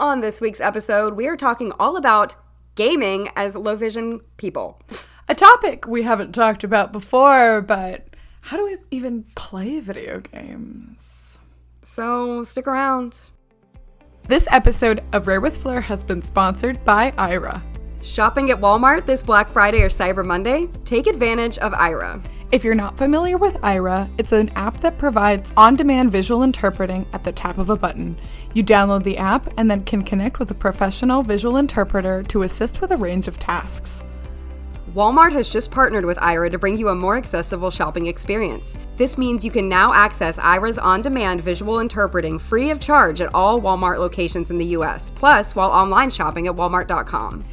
On this week's episode, we are talking all about gaming as low vision people. A topic we haven't talked about before, but how do we even play video games? So stick around. This episode of Rare with Flair has been sponsored by Aira. Shopping at Walmart this Black Friday or Cyber Monday? Take advantage of Aira. If you're not familiar with Aira, it's an app that provides on-demand visual interpreting at the tap of a button. You download the app and then can connect with a professional visual interpreter to assist with a range of tasks. Walmart has just partnered with Aira to bring you a more accessible shopping experience. This means you can now access Aira's on-demand visual interpreting free of charge at all Walmart locations in the U.S., plus while online shopping at walmart.com.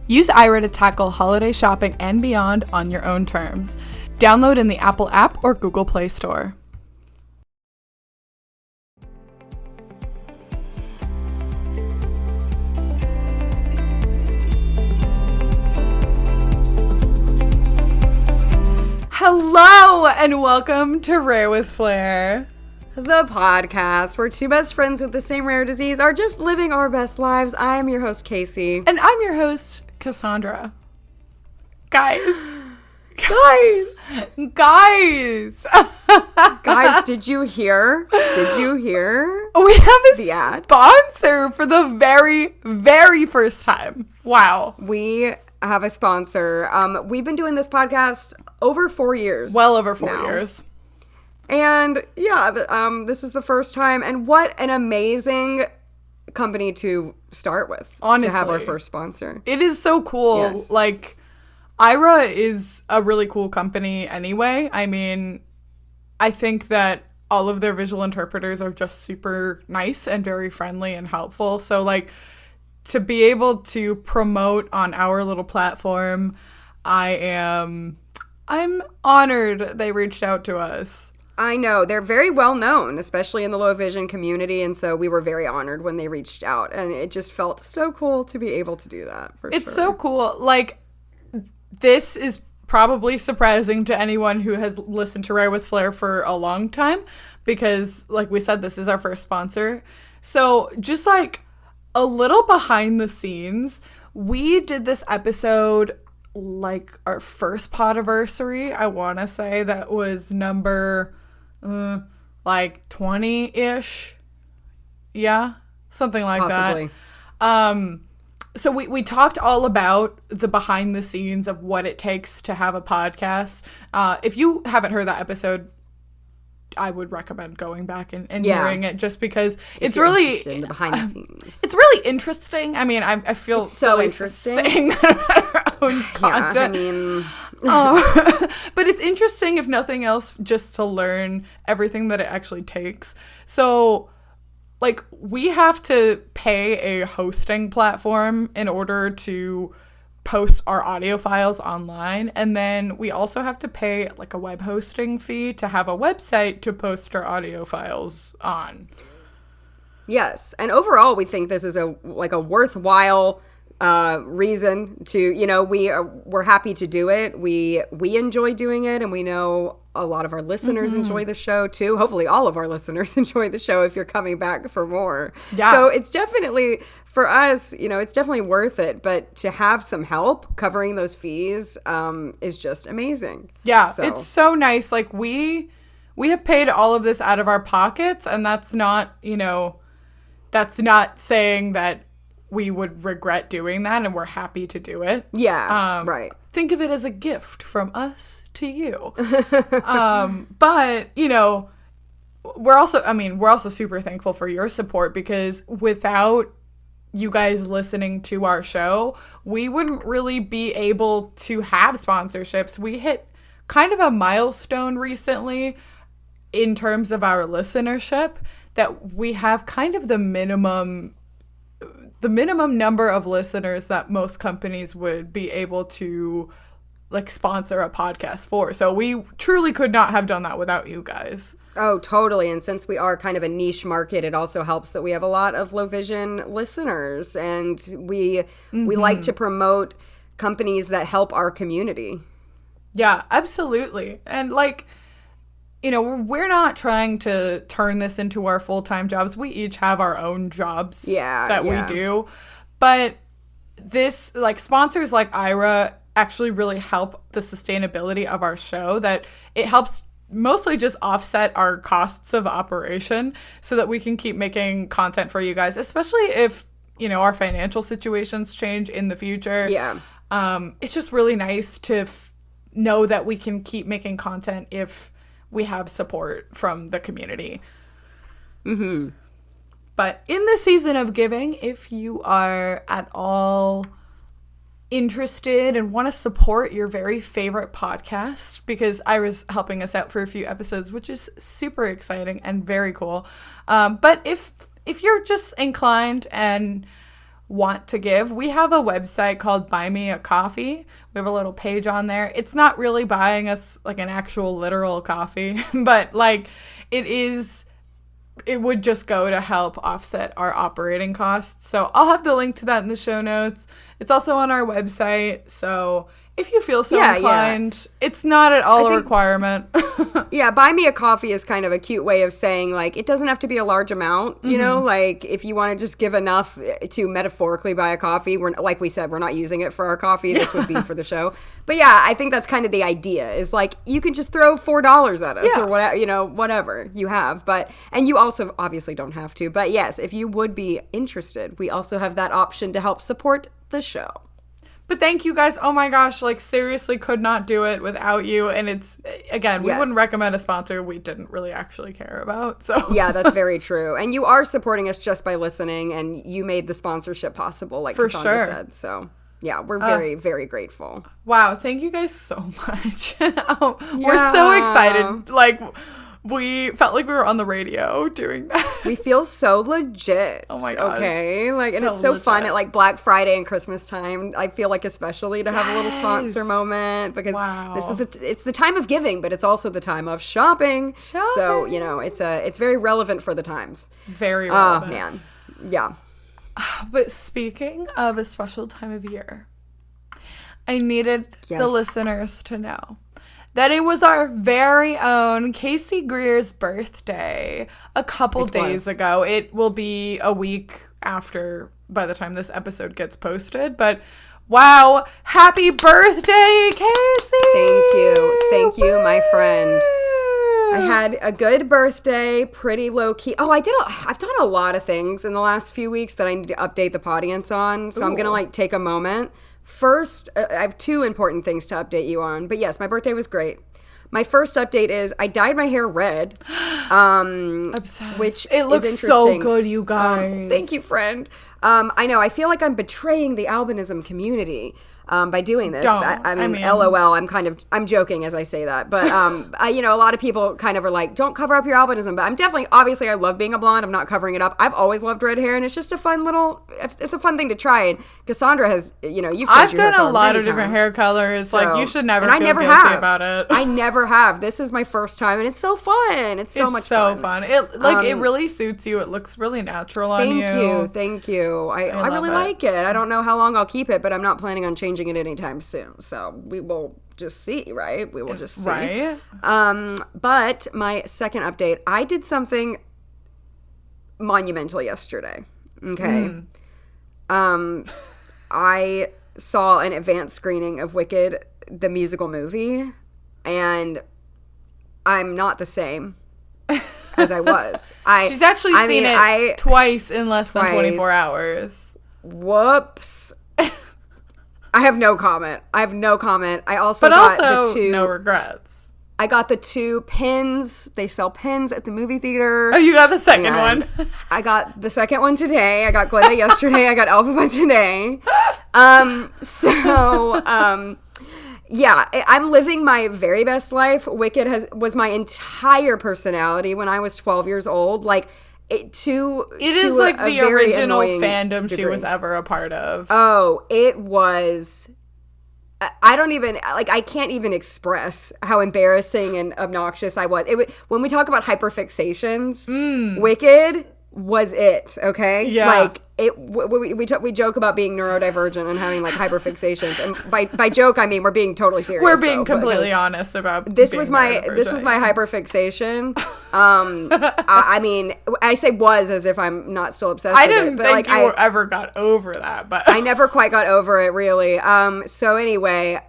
Use Aira to tackle holiday shopping and beyond on your own terms. Download in the Apple app or Google Play Store. Hello and welcome to Rare with Flair, the podcast where two best friends with the same rare disease are just living our best lives. I am your host, Casey. And I'm your host, Cassandra. Guys, did you hear? We have a sponsor for the very, very first time. Wow. We have a sponsor. We've been doing this podcast over 4 years. Well over 4 years. And yeah, this is the first time. And what an amazing company to start with. Honestly. To have our first sponsor. It is so cool. Yes. Like, Aira is a really cool company anyway. I mean, I think that all of their visual interpreters are just super nice and very friendly and helpful. So, like, to be able to promote on our little platform, I'm honored they reached out to us. I know. They're very well known, especially in the low vision community. And so we were very honored when they reached out. And it just felt so cool to be able to do that. It's so cool. Like, this is probably surprising to anyone who has listened to Rare with Flair for a long time. Because, like we said, this is our first sponsor. So just like a little behind the scenes, we did this episode like our first podiversary. I want to say that was number like 20-ish. Yeah, something like Possibly. that. So we talked all about the behind the scenes of what it takes to have a podcast. If you haven't heard that episode, I would recommend going back and hearing it, just because it's really in the behind the scenes. It's really interesting. I mean, I feel it's so interesting saying that about our own content. Yeah, I mean, but it's interesting, if nothing else, just to learn everything that it actually takes. So, like, we have to pay a hosting platform in order to post our audio files online, and then we also have to pay like a web hosting fee to have a website to post our audio files on. Yes, and overall we think this is a worthwhile reason to, we're happy to do it. We enjoy doing it, and we know a lot of our listeners enjoy the show too. Hopefully all of our listeners enjoy the show if you're coming back for more. Yeah. So it's definitely, for us, it's definitely worth it. But to have some help covering those fees is just amazing. Yeah, it's so nice. Like, we have paid all of this out of our pockets, and that's not saying that we would regret doing that, and we're happy to do it. Yeah, right. Think of it as a gift from us to you. But, we're also super thankful for your support, because without you guys listening to our show, we wouldn't really be able to have sponsorships. We hit kind of a milestone recently in terms of our listenership, that we have kind of the minimum number of listeners that most companies would be able to like sponsor a podcast for. So we truly could not have done that without you guys. Oh, totally. And since we are kind of a niche market, it also helps that we have a lot of low vision listeners, and we like to promote companies that help our community. Yeah, absolutely. And like, we're not trying to turn this into our full-time jobs. We each have our own jobs that we do. But this, like, sponsors like Ira actually really help the sustainability of our show, that it helps mostly just offset our costs of operation so that we can keep making content for you guys, especially if, our financial situations change in the future. Yeah. It's just really nice to know that we can keep making content if we have support from the community. Mm-hmm. But in the season of giving, if you are at all interested and want to support your very favorite podcast, because Ira's helping us out for a few episodes, which is super exciting and very cool. But if you're just inclined and want to give, we have a website called Buy Me a Coffee. We have a little page on there. It's not really buying us like an actual literal coffee, but like it would just go to help offset our operating costs. So I'll have the link to that in the show notes. It's also on our website. So if you feel so inclined, it's not at all a requirement. Yeah, buy me a coffee is kind of a cute way of saying, like, it doesn't have to be a large amount, you know? Like, if you want to just give enough to metaphorically buy a coffee, like we said, we're not using it for our coffee. This would be for the show. But yeah, I think that's kind of the idea, is like, you can just throw $4 at us or whatever, whatever you have. And you also obviously don't have to. But yes, if you would be interested, we also have that option to help support the show. But thank you guys. Oh my gosh, like, seriously could not do it without you. And it's, again, we wouldn't recommend a sponsor we didn't really actually care about. So yeah, that's very true. And you are supporting us just by listening, and you made the sponsorship possible, like Cassandra said. So yeah, we're very, very grateful. Wow, thank you guys so much. We're so excited. Like, we felt like we were on the radio doing that. We feel so legit. Oh my gosh. Okay. Like, and it's so legit. Fun at like Black Friday and Christmas time. I feel like especially to have a little sponsor moment, because it's the time of giving, but it's also the time of shopping. So, it's very relevant for the times. Very relevant. Oh, man. Yeah. But speaking of a special time of year, I needed the listeners to know that it was our very own Casey Greer's birthday a couple days ago. It will be a week after, by the time this episode gets posted. But wow, happy birthday, Casey! Thank you, my friend. I had a good birthday, pretty low key. Oh, I've done a lot of things in the last few weeks that I need to update the audience on. So I'm gonna take a moment. First, I have two important things to update you on. But yes, my birthday was great. My first update is I dyed my hair red. Obsessed. Which it looks is so good, you guys. Thank you, friend. I know. I feel like I'm betraying the albinism community by doing this. I mean, LOL. I'm joking as I say that, but a lot of people kind of are like, don't cover up your albinism. But I'm definitely, obviously, I love being a blonde. I'm not covering it up. I've always loved red hair, and it's just a fun it's a fun thing to try. And Cassandra has, I've done a lot of different hair colors. So, like, you should never feel guilty about it. I never have. This is my first time, and it's so fun. It's so much fun. It's so fun. It really suits you. It looks really natural on you. Thank you. I really like it. I don't know how long I'll keep it, but I'm not planning on changing it anytime soon. So we will just see, right? We will just see. Right. But my second update, I did something monumental yesterday. Okay. I saw an advanced screening of Wicked, the musical movie, and I'm not the same as I was. She's actually seen it twice in less than 24 hours. Whoops. I have no comment. I also got the two. No regrets. I got the 2 pins. They sell pins at the movie theater. Oh, you got the second one. I got the second one today. I got Glenda yesterday. I got Elphaba today. Yeah, I'm living my very best life. Wicked was my entire personality when I was 12 years old. Like, it is like the original fandom she was ever a part of. Oh, it was. I don't even, I can't even express how embarrassing and obnoxious I was. When we talk about hyperfixations, Wicked was it, okay? Yeah. Like, we joke about being neurodivergent and having, like, hyperfixations. And by joke, I mean we're being totally serious. We're being completely honest about this was my hyperfixation. I mean, I say was as if I'm not still obsessed with it. I didn't think you ever got over that, but I never quite got over it, really. So anyway,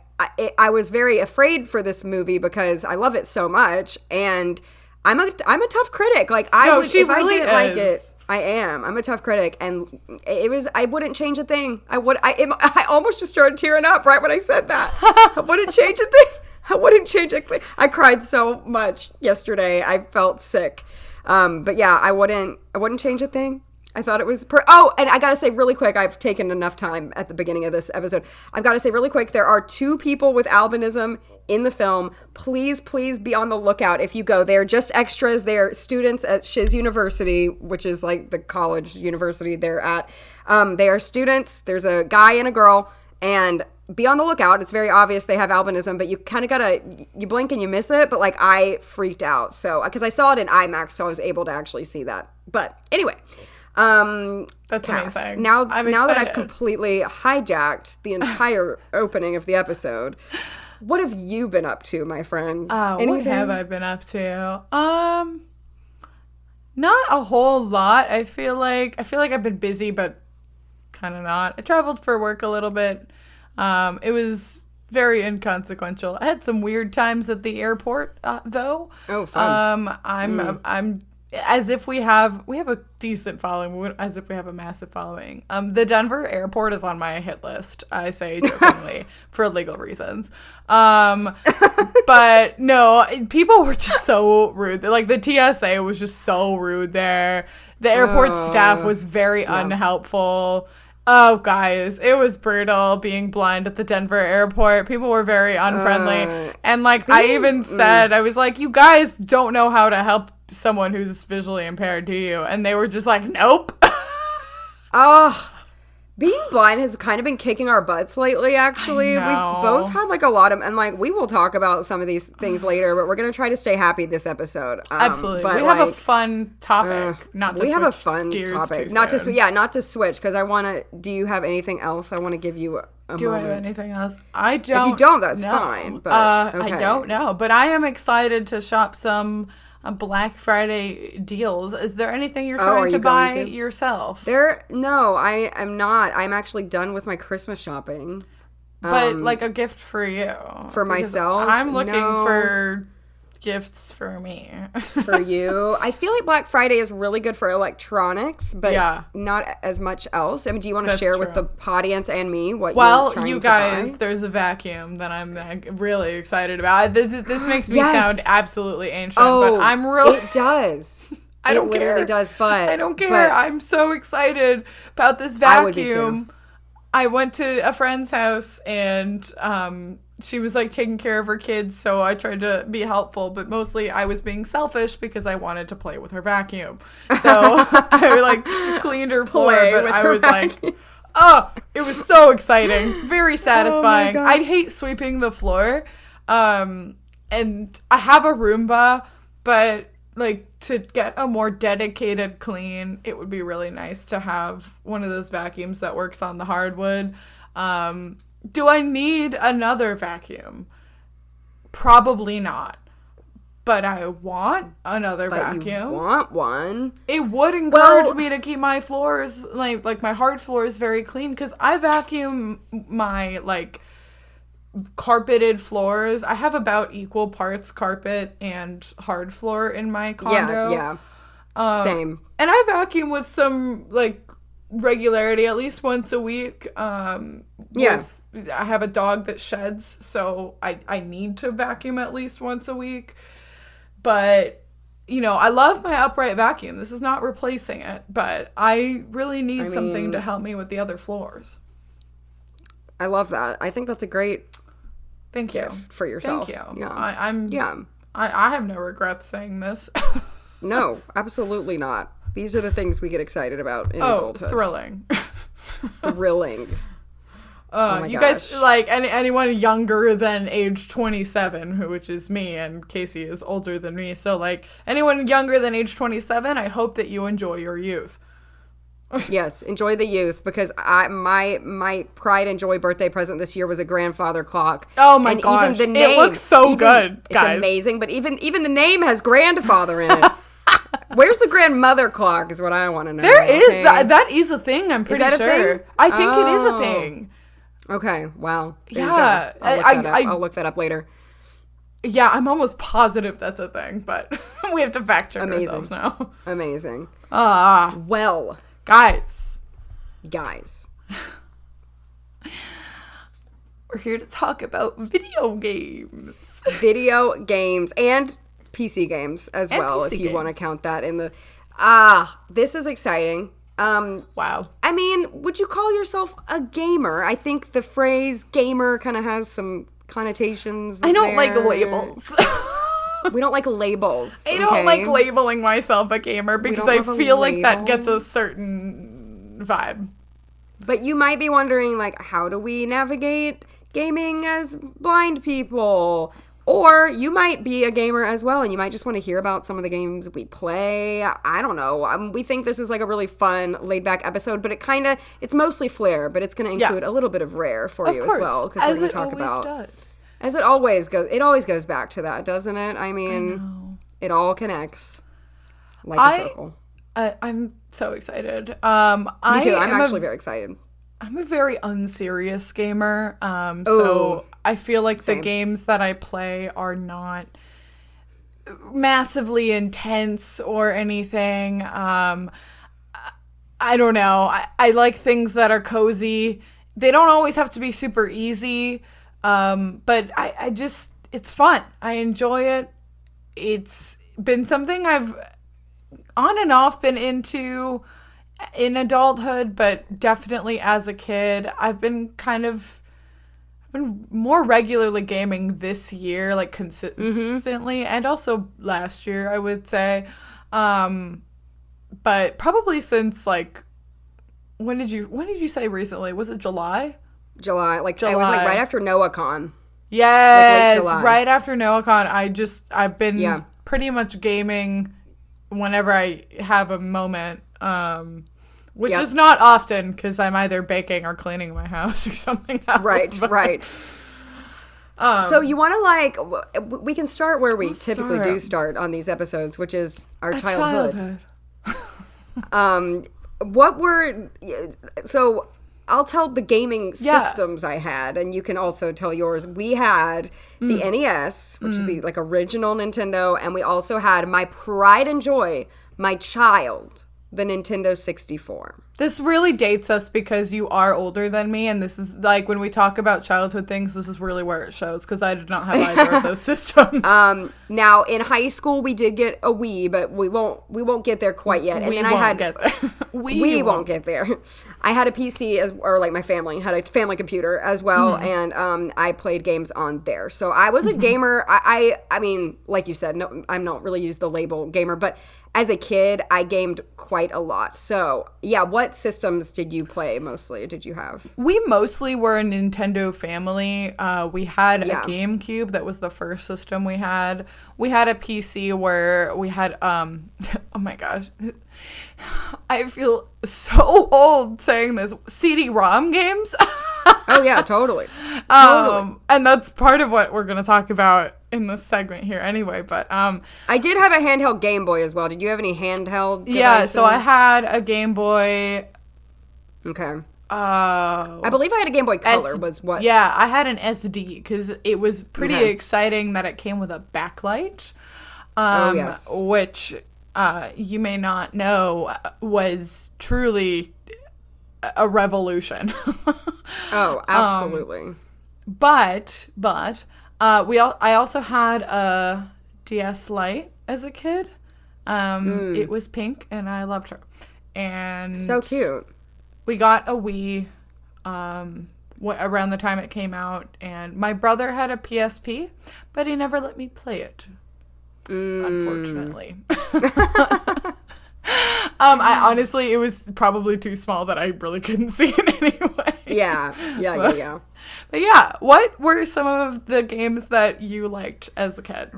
I was very afraid for this movie because I love it so much, and I'm a tough critic. Like, if I didn't like it, I am. I'm a tough critic, and I wouldn't change a thing. I almost just started tearing up right when I said that. I wouldn't change a thing. I wouldn't change a thing. I cried so much yesterday. I felt sick. But yeah, I wouldn't change a thing. I thought it was and I gotta say really quick, I've taken enough time at the beginning of this episode. I've gotta say really quick, there are 2 people with albinism in the film. Please be on the lookout if you go. They're just extras. They're students at Shiz University, which is like the college university they're at. They are students. There's a guy and a girl, and be on the lookout. It's very obvious they have albinism, but you kind of you blink and you miss it. But like, I freaked out. So, because I saw it in IMAX, so I was able to actually see that. But anyway, that's amazing. Now that I've completely hijacked the entire opening of the episode, what have you been up to, my friend? What have I been up to? Not a whole lot. I feel like I've been busy, but kind of not. I traveled for work a little bit. It was very inconsequential. I had some weird times at the airport, though. Oh, fun. I'm as if we have a decent following, as if we have a massive following. The Denver airport is on my hit list, I say jokingly, for legal reasons. But no, people were just so rude. Like, the TSA was just so rude there. The airport staff was very unhelpful. Oh, guys, it was brutal being blind at the Denver airport. People were very unfriendly. And, like, I even said, I was like, you guys don't know how to help someone who's visually impaired, do you? And they were just like, nope. Being blind has kind of been kicking our butts lately, actually. We've both had, like, a lot of, and, like, we will talk about some of these things later, but we're going to try to stay happy this episode. Absolutely. But, we have a fun topic, not to switch. We have a fun topic. Not to switch, because do you have anything else? I want to give you a moment. Do I have anything else? I don't. If you don't, that's fine. But, okay. I don't know, but I am excited to shop some Black Friday deals. Is there anything you're trying to buy yourself? No, I am not. I'm actually done with my Christmas shopping. But like a gift for you. For myself? I'm looking for gifts for me. For you? I feel like Black Friday is really good for electronics, but not as much else. I mean, do you want to share with the audience and me what you're trying to buy? There's a vacuum that I'm really excited about. This makes me sound absolutely ancient, but I'm really... It does. I don't care. It literally does, but... I don't care. I'm so excited about this vacuum. I would be too. I went to a friend's house, and she was, like, taking care of her kids, so I tried to be helpful, but mostly I was being selfish because I wanted to play with her vacuum. So I, like, cleaned her floor, but I was like, it was so exciting. Very satisfying. I'd hate sweeping the floor, and I have a Roomba, but, like, to get a more dedicated clean, it would be really nice to have one of those vacuums that works on the hardwood. Do I need another vacuum? Probably not. But I want another vacuum. You want one? It would encourage me to keep my floors, like my hard floors, very clean, because I vacuum my, like, carpeted floors. I have about equal parts carpet and hard floor in my condo. Yeah. Same. And I vacuum with some, like, regularity, at least once a week. I have a dog that sheds, so I need to vacuum at least once a week. But, you know, I love my upright vacuum. This is not replacing it, but I really need something to help me with the other floors. I love that. I think that's a great Thank you for yourself. Thank you. Yeah. I have no regrets saying this. No, absolutely not. These are the things we get excited about in adulthood. Thrilling. Thrilling. Oh my you gosh. guys, like, anyone younger than age 27, which is me, and Casey is older than me, so, like, anyone younger than age 27, I hope that you enjoy your youth. Yes, enjoy the youth, because my pride and joy birthday present this year was a grandfather clock. Oh my and gosh, even the name, it looks so good, guys. It's amazing, but even the name has grandfather in it. Where's the grandmother clock is what I want to know. There is, that is a thing, I'm pretty that a sure. thing? I think it is a thing. Okay, wow. There Yeah, you go. I'll look that up later. Yeah, I'm almost positive that's a thing, but we have to fact check ourselves now. Amazing. Well, guys. We're here to talk about video games. Video games and PC games as well, PC if you games. want to count that in the... this is exciting. Wow. I mean, would you call yourself a gamer? I think the phrase gamer kind of has some connotations. I don't like labels. We don't like labels. I don't like labeling myself a gamer because I feel like that gets a certain vibe. But you might be wondering, like, how do we navigate gaming as blind people? Or you might be a gamer as well, and you might just want to hear about some of the games we play. I don't know. We think this is like a really fun, laid-back episode, but it's mostly flair, but it's going to include a little bit of rare for you as well. Because we're going to talk about, does. as it always goes back to that, doesn't it? I mean, it all connects like a circle. I'm so excited. Me too. I'm actually very excited. I'm a very unserious gamer. So I feel like the games that I play are not massively intense or anything. I don't know. I like things that are cozy. They don't always have to be super easy. But I just, it's fun. I enjoy it. It's been something I've on and off been into in adulthood, but definitely as a kid, I've been more regularly gaming this year, like consistently, and also last year, I would say. But probably since, like, when did you say recently? Was it July? July. It was like right after NoahCon. Yes, like right after NoahCon. I've been pretty much gaming whenever I have a moment, which is not often because I'm either baking or cleaning my house or something else. Right. So you want to, like, we can start where we typically do start on these episodes, which is our childhood. So I'll tell the gaming systems I had, and you can also tell yours. We had the NES, which is the, like, original Nintendo, and we also had my pride and joy, my child, the Nintendo 64. This really dates us because you are older than me, and this is, like, when we talk about childhood things, this is really where it shows, because I did not have either of those systems. Now, in high school, we did get a Wii, but we won't get there quite yet. And we then won't get there. We won't get there. I had a PC, or like my family had a family computer as well, and I played games on there. So I was a gamer. I mean, like you said, no, I'm not really use the label gamer, but as a kid, I gamed quite a lot. So, yeah, what systems did you play mostly? Did you have? We mostly were a Nintendo family. We had a GameCube. That was the first system we had. We had a PC where we had, oh my gosh. I feel so old saying this. CD-ROM games. Oh, yeah, totally. And that's part of what we're going to talk about in this segment here anyway, but I did have a handheld Game Boy as well. Did you have any handheld devices? Yeah, so I had a Game Boy. Okay. I believe I had a Game Boy Color was what. Yeah, I had an SD because it was pretty exciting that it came with a backlight. Yes. Which you may not know was truly a revolution. Oh, absolutely. But I also had a DS Lite as a kid. It was pink, and I loved her. And so cute. We got a Wii around the time it came out, and my brother had a PSP, but he never let me play it, unfortunately. I honestly, it was probably too small that I really couldn't see it anyway. Yeah. But yeah, what were some of the games that you liked as a kid?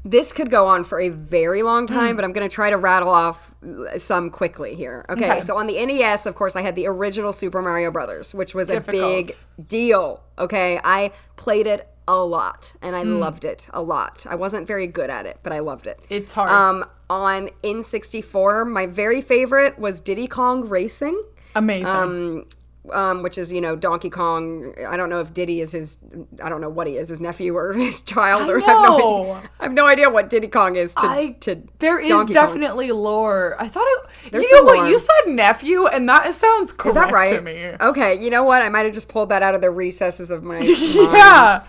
This could go on for a very long time, but I'm going to try to rattle off some quickly here. Okay, so on the NES, of course, I had the original Super Mario Brothers, which was a big deal. Okay, I played it a lot, and I loved it a lot. I wasn't very good at it, but I loved it. It's hard. On N64, my very favorite was Diddy Kong Racing. Amazing. Which is, Donkey Kong. I don't know if Diddy is I don't know what he is, his nephew or his child. I have no idea what Diddy Kong is to There is Donkey definitely Kong. Lore. I thought it, There's you know what, lore. you said nephew, and that sounds correct Is that right? to me. Okay, you know what? I might have just pulled that out of the recesses of my mind. Yeah.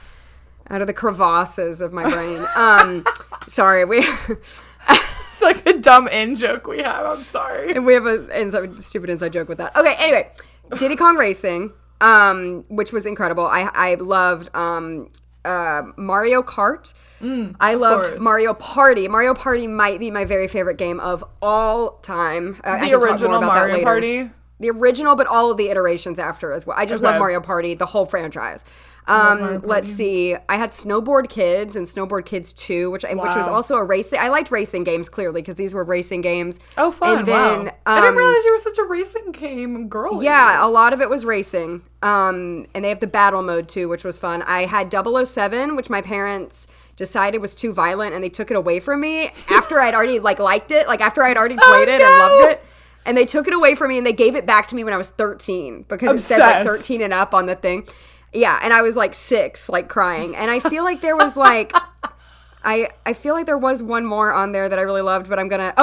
Out of the crevasses of my brain. Sorry, It's like a dumb in joke we have. I'm sorry. we have a stupid inside joke with that. Okay, anyway. Diddy Kong Racing, which was incredible. I loved Mario Kart. I loved Mario Party. Mario Party might be my very favorite game of all time. The original Mario Party? The original, but all of the iterations after as well. I just love Mario Party, the whole franchise. Let's see. I had Snowboard Kids and Snowboard Kids 2, which was also a racing. I liked racing games, clearly, because these were racing games. Oh, fun. And then, wow. I didn't realize you were such a racing game girl. Yeah, a lot of it was racing. And they have the battle mode, too, which was fun. I had 007, which my parents decided was too violent, and they took it away from me after I'd already, liked it. After I'd already played it and loved it. And they took it away from me, and they gave it back to me when I was 13, because it said, 13 and up on the thing. Yeah, and I was 6, crying. And I feel like there was I feel like there was one more on there that I really loved, but I'm gonna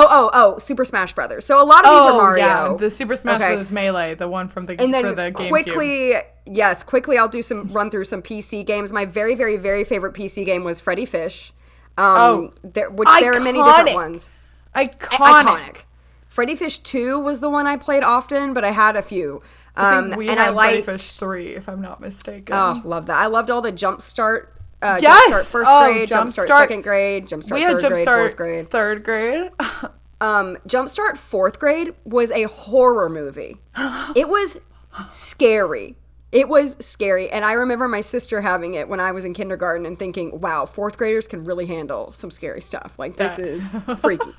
Super Smash Brothers. So a lot of these are Mario. Yeah, the Super Smash Brothers Melee, the one from the for the GameCube. Quickly I'll run through some PC games. My very, very, very favorite PC game was Freddy Fish. There are many different ones. Iconic. Freddy Fish 2 was the one I played often, but I had a few. I think we had Freddy Fish 3, if I'm not mistaken. Oh, love that. I loved all the Jumpstart. Jumpstart first grade, Jumpstart second grade, Jumpstart third grade, fourth grade. Third grade. Jumpstart fourth grade was a horror movie. It was scary. It was scary. And I remember my sister having it when I was in kindergarten and thinking, wow, fourth graders can really handle some scary stuff. This is freaky.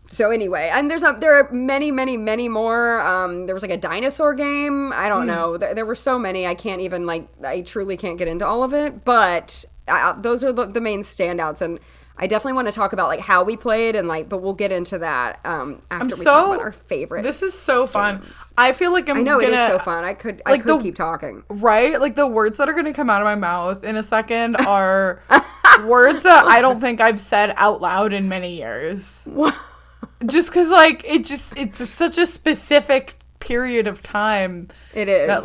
So anyway, and there are many, many, many more. There was a dinosaur game. I don't know. There were so many. I can't even I truly can't get into all of it. But those are the main standouts. And I definitely want to talk about how we played and but we'll get into that after we talk about our favorite. This is so fun. I feel like I know it is so fun. I could keep talking. Right? The words that are going to come out of my mouth in a second are words that I don't think I've said out loud in many years. Just because, it's such a specific period of time. It is. That,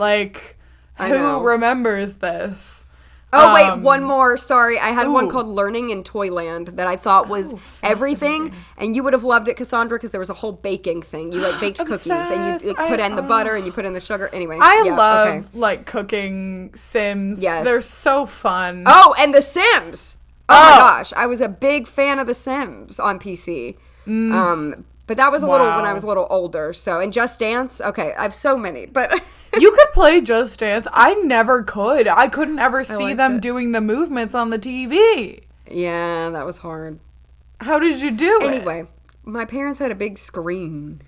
who remembers this? Oh, wait, one more. Sorry. I had one called Learning in Toyland that I thought was everything. And you would have loved it, Cassandra, because there was a whole baking thing. You, baked cookies, and you put in the butter, and you put in the sugar. Anyway. I love, cooking Sims. Yes. They're so fun. Oh, and The Sims. Oh, my gosh. I was a big fan of The Sims on PC. But that was a little when I was a little older. So, and Just Dance. Okay, I have so many, but you could play Just Dance. I never could. I couldn't ever see them doing the movements on the TV. Yeah, that was hard. How did you do it? Anyway, my parents had a big screen.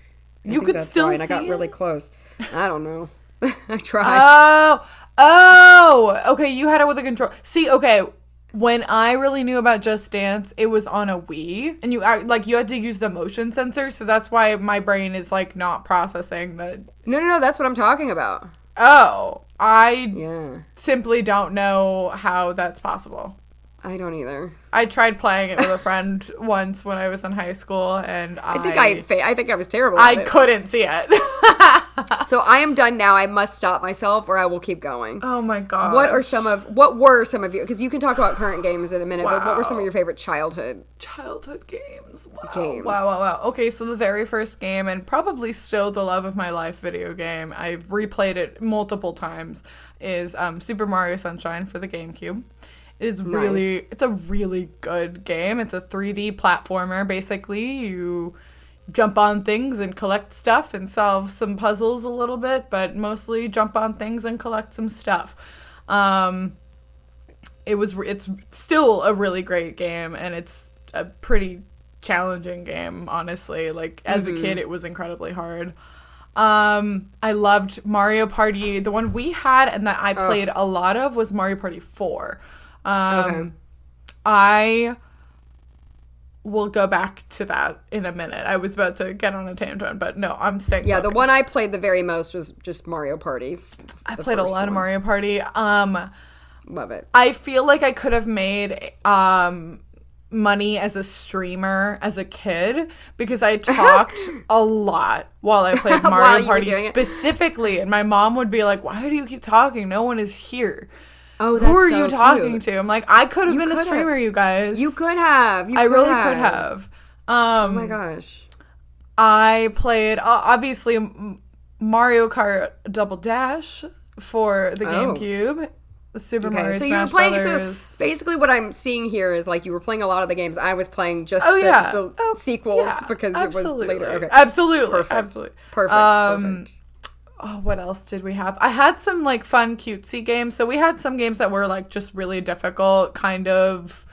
You could still see and I got really close. I don't know. I tried. Oh, okay. You had it with a control. See, okay. When I really knew about Just Dance, it was on a Wii, and you had to use the motion sensor, so that's why my brain is not processing the. No, that's what I'm talking about. Oh, I simply don't know how that's possible. I don't either. I tried playing it with a friend once when I was in high school, and I think I was terrible at it. I couldn't see it. So I am done now. I must stop myself, or I will keep going. Oh my god! What were some of you? Because you can talk about current games in a minute. But what were some of your favorite childhood games? Wow. Games. Wow. Okay, so the very first game, and probably still the love of my life video game, I've replayed it multiple times, is Super Mario Sunshine for the GameCube. It is it's a really good game. It's a 3D platformer. Basically, you jump on things and collect stuff and solve some puzzles a little bit, but mostly jump on things and collect some stuff. It's still a really great game, and it's a pretty challenging game, honestly. Like, as a kid, it was incredibly hard. I loved Mario Party. The one we had and that I played a lot of was Mario Party 4. I will go back to that in a minute. I was about to get on a tangent, but no, I'm staying focused. The one I played the very most was just Mario Party. I played a lot of Mario Party. Love it. I feel like I could have made money as a streamer as a kid because I talked a lot while I played Mario Party specifically, and my mom would be like, "Why do you keep talking? No one is here." Oh, that's who are so you talking cute. to? I'm like, I could have been a streamer, you guys. You could have. I really could have. Oh my gosh. I played obviously Mario Kart Double Dash for the GameCube. Super Mario Smash Brothers. So basically what I'm seeing here is like you were playing a lot of the games. I was playing just the sequels because it was later. Okay. Absolutely. Perfect. Absolutely. Perfect. Oh, what else did we have? I had some like fun cutesy games. So we had some games that were like just really difficult, kind of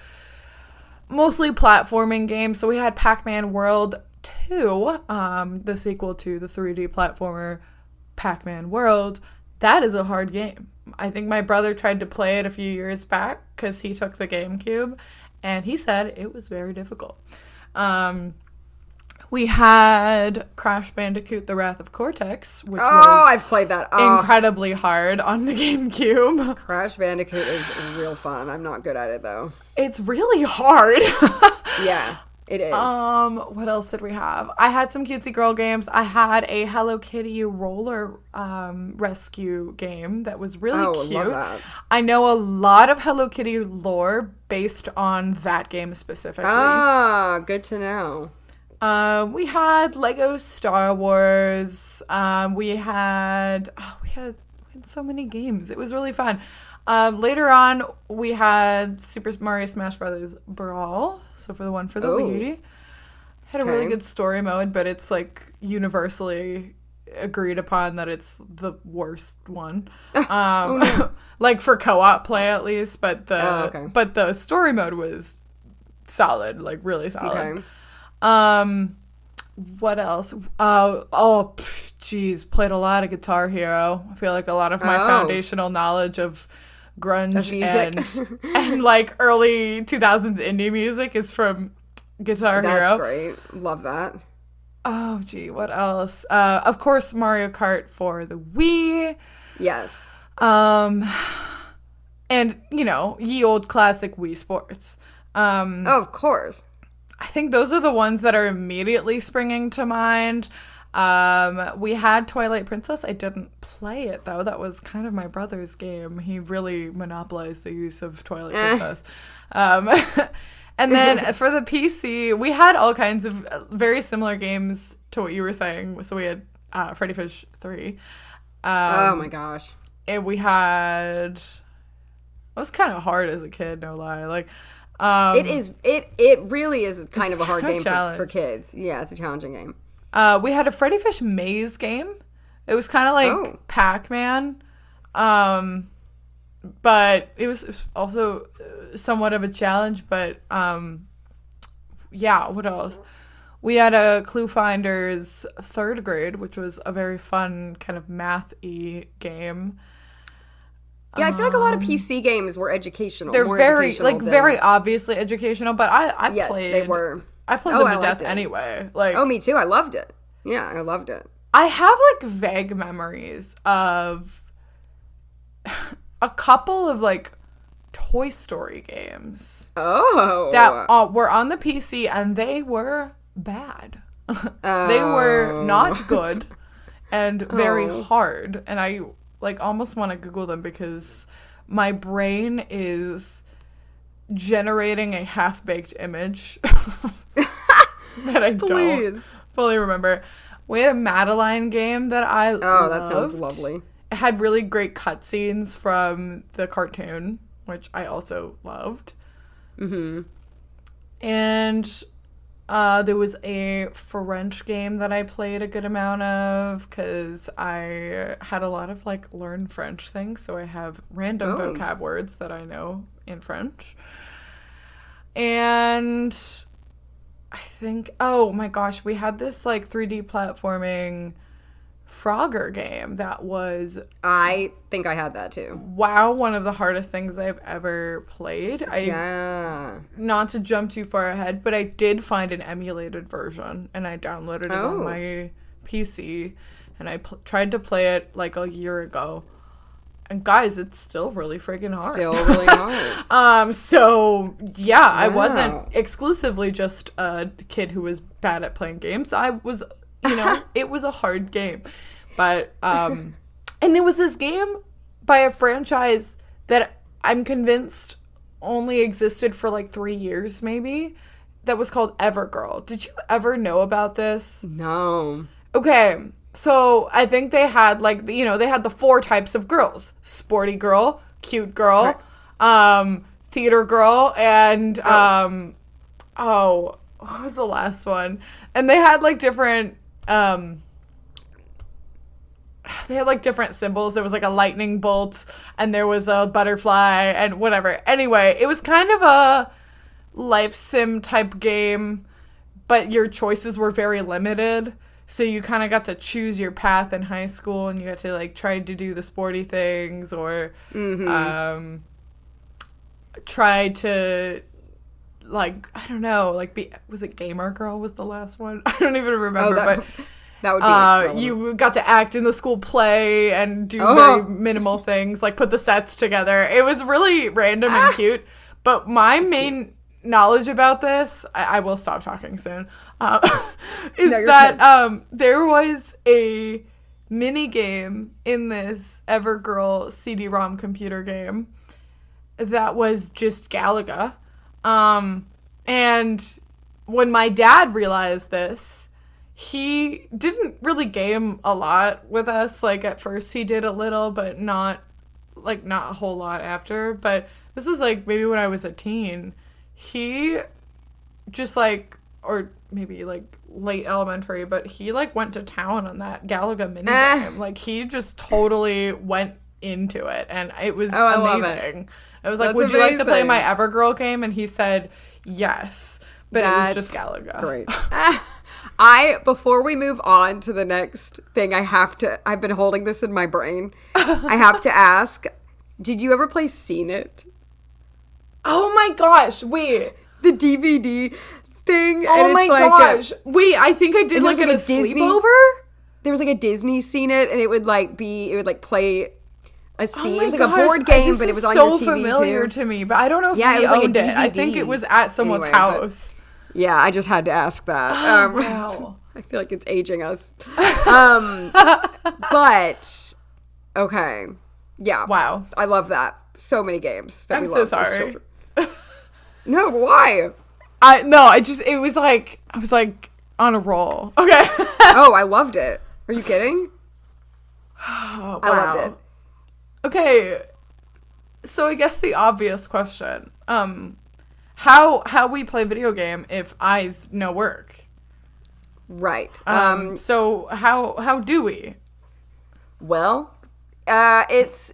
mostly platforming games. So we had Pac-Man World 2, the sequel to the 3D platformer Pac-Man World. That is a hard game. I think my brother tried to play it a few years back because he took the GameCube, and he said it was very difficult. We had Crash Bandicoot: The Wrath of Cortex, which was I've played that. Incredibly hard on the GameCube. Crash Bandicoot is real fun. I'm not good at it though. It's really hard. Yeah. It is. What else did we have? I had some cutesy girl games. I had a Hello Kitty roller rescue game that was really cute. I love that. I know a lot of Hello Kitty lore based on that game specifically. Good to know. We had Lego Star Wars. We had so many games. It was really fun. Later on, we had Super Mario Smash Brothers Brawl. So for the one for the Wii. Had a really good story mode, but it's like universally agreed upon that it's the worst one. Like for co-op play at least, but the story mode was solid, like really solid. Okay. What else? Played a lot of Guitar Hero. I feel like a lot of my foundational knowledge of grunge and like early 2000s indie music is from Guitar Hero. That's great. Love that. Oh, gee, what else? Of course, Mario Kart for the Wii. Yes. And, you know, ye old classic Wii Sports. Of course. I think those are the ones that are immediately springing to mind. We had Twilight Princess. I didn't play it, though. That was kind of my brother's game. He really monopolized the use of Twilight Princess. And then for the PC, we had all kinds of very similar games to what you were saying. So we had Freddy Fish 3. Oh, my gosh. And we had... It was kind of hard as a kid, no lie. Like... It really is kind of a hard game for kids. Yeah, it's a challenging game. We had a Freddy Fish Maze game. It was kind of like Pac-Man, but it was also somewhat of a challenge. But what else? We had a Clue Finders Third Grade, which was a very fun kind of math-y game. Yeah, I feel like a lot of PC games were educational. They're very obviously educational, but I yes, played. They were. I played them to death anyway. Like, me too. I loved it. Yeah, I loved it. I have like vague memories of a couple of like Toy Story games. That were on the PC and they were bad. They were not good and very hard, and I like almost want to Google them because my brain is generating a half-baked image that I don't fully remember. We had a Madeline game that I loved. That sounds lovely. It had really great cutscenes from the cartoon, which I also loved. Mm-hmm. And There was a French game that I played a good amount of because I had a lot of like learn French things. So I have random vocab words that I know in French. And I think, oh my gosh, we had this like 3D platforming Frogger game that was, I think I had that too. wow, one of the hardest things I've ever played. Yeah. Not to jump too far ahead, but I did find an emulated version and I downloaded it on my PC and I tried to play it like a year ago. And guys, it's still really freaking hard. Still really hard. So yeah, I wasn't exclusively just a kid who was bad at playing games. I was, it was a hard game. But and there was this game by a franchise that I'm convinced only existed for like 3 years maybe, that was called Evergirl. Did you ever know about this? No. Okay. So I think they had like, they had the 4 types of girls: sporty girl, cute girl, theater girl, and, what was the last one? And they had like different, symbols. There was like a lightning bolt and there was a butterfly and whatever. Anyway, it was kind of a life sim type game, but your choices were very limited. So you kind of got to choose your path in high school and you got to like try to do the sporty things or try to like, I don't know, like was it Gamer Girl was the last one? I don't even remember, but that would be you got to act in the school play and do very minimal things, like put the sets together. It was really random and cute. But my main knowledge about this, I will stop talking soon, is that there was a mini game in this Evergirl CD-ROM computer game that was just Galaga. And when my dad realized this, he didn't really game a lot with us. Like at first he did a little, but not a whole lot after. But this was like maybe when I was a teen. He just like, or maybe like late elementary, but he like went to town on that Galaga mini game. Like he just totally went into it and it was amazing. I was like, would you like to play my Evergirl game? And he said yes, but it was just Galaga. Great. Before we move on to the next thing, I've been holding this in my brain. I have to ask, did you ever play Seen It? Oh my gosh, wait. The DVD thing. Oh my gosh. Wait, I think I did like a sleepover? There was like a Disney Seen It and it would play a scene. Oh it was like a board game, but it was on your TV too. So familiar to me, but I don't know if we owned it. I think it was at someone's house. Yeah, I just had to ask that. Wow. I feel like it's aging us. But, okay. Yeah. Wow. I love that. So many games that I'm we so love sorry. as children. No, why? It was like, I was like on a roll. Okay. Oh, I loved it. Are you kidding? Oh, wow. I loved it. Okay. So I guess the obvious question, how we play video game if eyes no work? Right. So how do we? Well, it's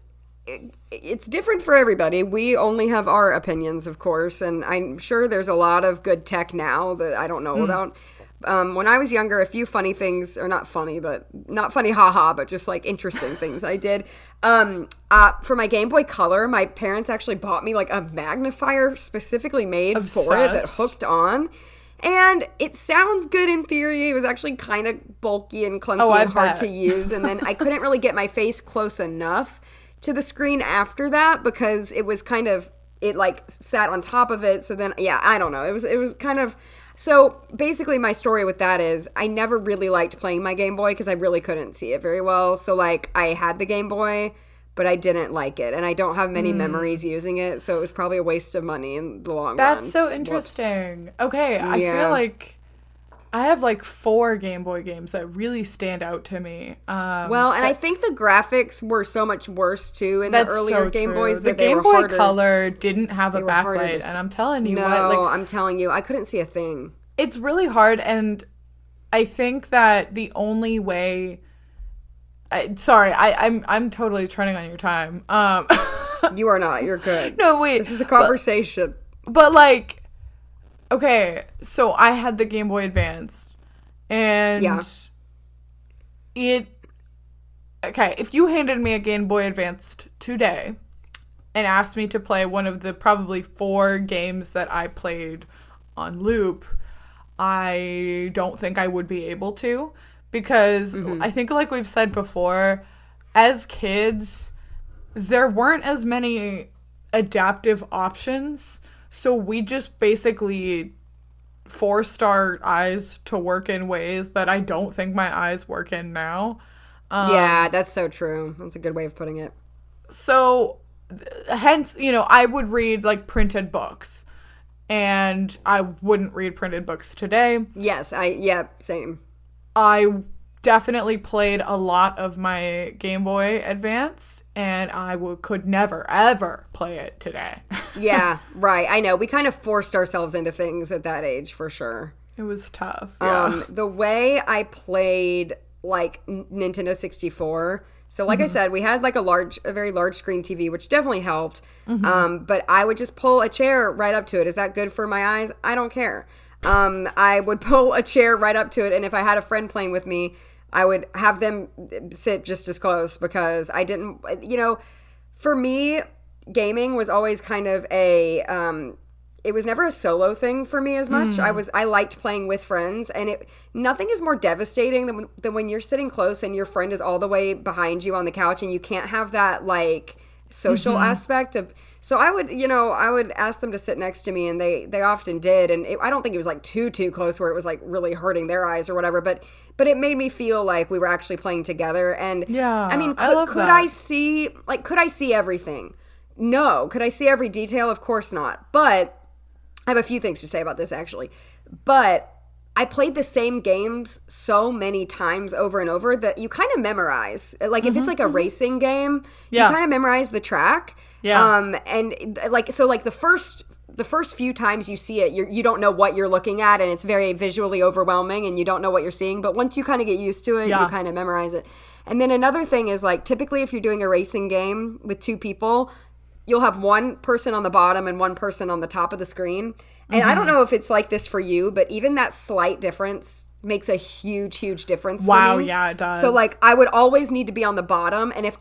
different for everybody. We only have our opinions, of course, and I'm sure there's a lot of good tech now that I don't know about. When I was younger, a few funny things, or not funny, haha, but just like interesting things I did. For my Game Boy Color, my parents actually bought me like a magnifier specifically made for it that hooked on. And it sounds good in theory. It was actually kind of bulky and clunky and hard to use. And then I couldn't really get my face close enough to the screen after that because it was kind of, it like sat on top of it. So then, yeah, I don't know. It was kind of, so basically my story with that is I never really liked playing my Game Boy because I really couldn't see it very well. So like I had the Game Boy, but I didn't like it. And I don't have many memories using it. So it was probably a waste of money in the long run. That's so interesting. Okay. I feel like I have like 4 Game Boy games that really stand out to me. I think the graphics were so much worse too in the earlier Game Boys. The Game Boy Color didn't have a backlight, and I'm telling you, I'm telling you, I couldn't see a thing. It's really hard, and I think that the only way... I'm totally treading on your time. You are not. You're good. No, wait. This is a conversation. But like, okay, so I had the Game Boy Advance, and okay, if you handed me a Game Boy Advance today and asked me to play one of the probably 4 games that I played on loop, I don't think I would be able to, because I think, like we've said before, as kids, there weren't as many adaptive options, so we just basically forced our eyes to work in ways that I don't think my eyes work in now. Yeah, that's so true. That's a good way of putting it. So, hence, I would read, like, printed books, and I wouldn't read printed books today. Yes, same. I definitely played a lot of my Game Boy Advance, and I could never, ever play it today. Yeah, right. I know. We kind of forced ourselves into things at that age, for sure. It was tough. Yeah. The way I played, like, Nintendo 64... So, like I said, we had, like, a very large screen TV, which definitely helped. But I would just pull a chair right up to it. Is that good for my eyes? I don't care. I would pull a chair right up to it, and if I had a friend playing with me, I would have them sit just as close, because I didn't, for me, gaming was always kind of it was never a solo thing for me as much. I liked playing with friends, and nothing is more devastating than when you're sitting close and your friend is all the way behind you on the couch and you can't have that, like, social aspect of. So I would ask them to sit next to me, and they often did, and I don't think it was like too close where it was like really hurting their eyes or whatever, but it made me feel like we were actually playing together. And yeah, I mean, I love could that. could I see everything? No. Could I see every detail? Of course not. But I have a few things to say about this, actually. But I played the same games so many times over and over that you kind of memorize. Like, if it's like a racing game, you kind of memorize the track. Yeah. And like, so like the first few times you see it, you don't know what you're looking at, and it's very visually overwhelming, and you don't know what you're seeing. But once you kind of get used to it, you kind of memorize it. And then another thing is, like, typically if you're doing a racing game with 2 people, you'll have one person on the bottom and one person on the top of the screen. And I don't know if it's like this for you, but even that slight difference makes a huge difference for me. Yeah, it does. So, like, I would always need to be on the bottom, and if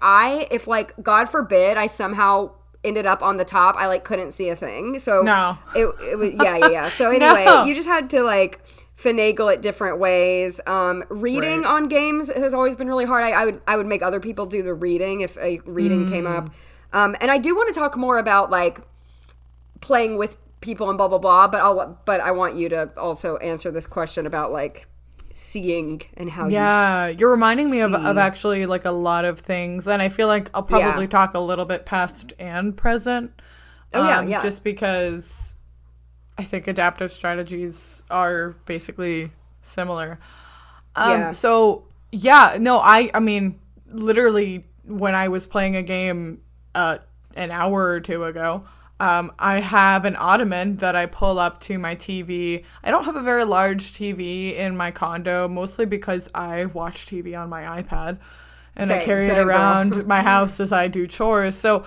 like, God forbid, I somehow ended up on the top, I, like, couldn't see a thing. So no, it was yeah. So anyway, you just had to, like, finagle it different ways. Reading on games has always been really hard. I would make other people do the reading if a reading came up. And I do want to talk more about, like, playing with people and blah blah blah, but I want you to also answer this question about, like, seeing and how you're reminding me of actually, like, a lot of things, and I feel like I'll probably talk a little bit past and present. Just because I think adaptive strategies are basically similar. I mean, literally when I was playing a game an hour or 2 ago, I have an ottoman that I pull up to my TV. I don't have a very large TV in my condo, mostly because I watch TV on my iPad, and I carry it around my house as I do chores. So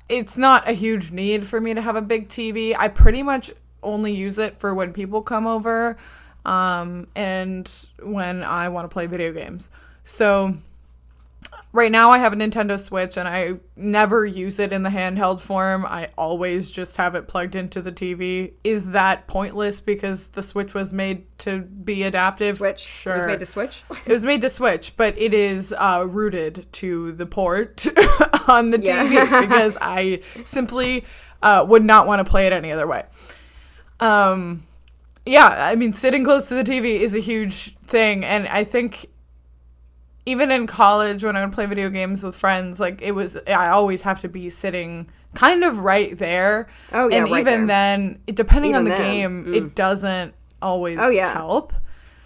it's not a huge need for me to have a big TV. I pretty much only use it for when people come over, and when I want to play video games. So right now I have a Nintendo Switch, and I never use it in the handheld form. I always just have it plugged into the TV. Is that pointless because the Switch was made to be adaptive? Sure. It was made to Switch? It was made to Switch, but it is rooted to the port on the TV because I simply would not want to play it any other way. I mean, sitting close to the TV is a huge thing, and I think even in college, when I would play video games with friends, like, I always have to be sitting kind of right there. Oh, yeah, and right even there. Then, depending on the game, it doesn't always help.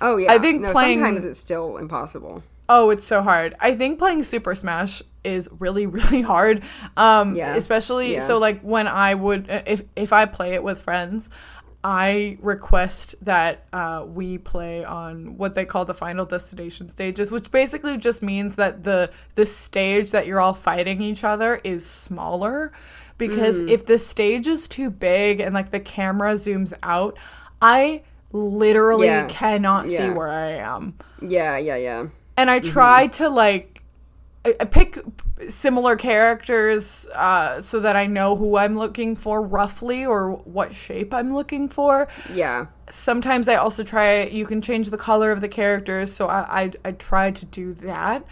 Oh, yeah. I think sometimes it's still impossible. Oh, it's so hard. I think playing Super Smash is really, really hard. Especially, so, like, when I would, if I play it with friends, I request that we play on what they call the final destination stages, which basically just means that the stage that you're all fighting each other is smaller. Because if the stage is too big and like the camera zooms out, I literally cannot see where I am. Yeah. And I try to like I pick similar characters so that I know who I'm looking for roughly or what shape I'm looking for. Yeah. Sometimes I also you can change the color of the characters, so I try to do that.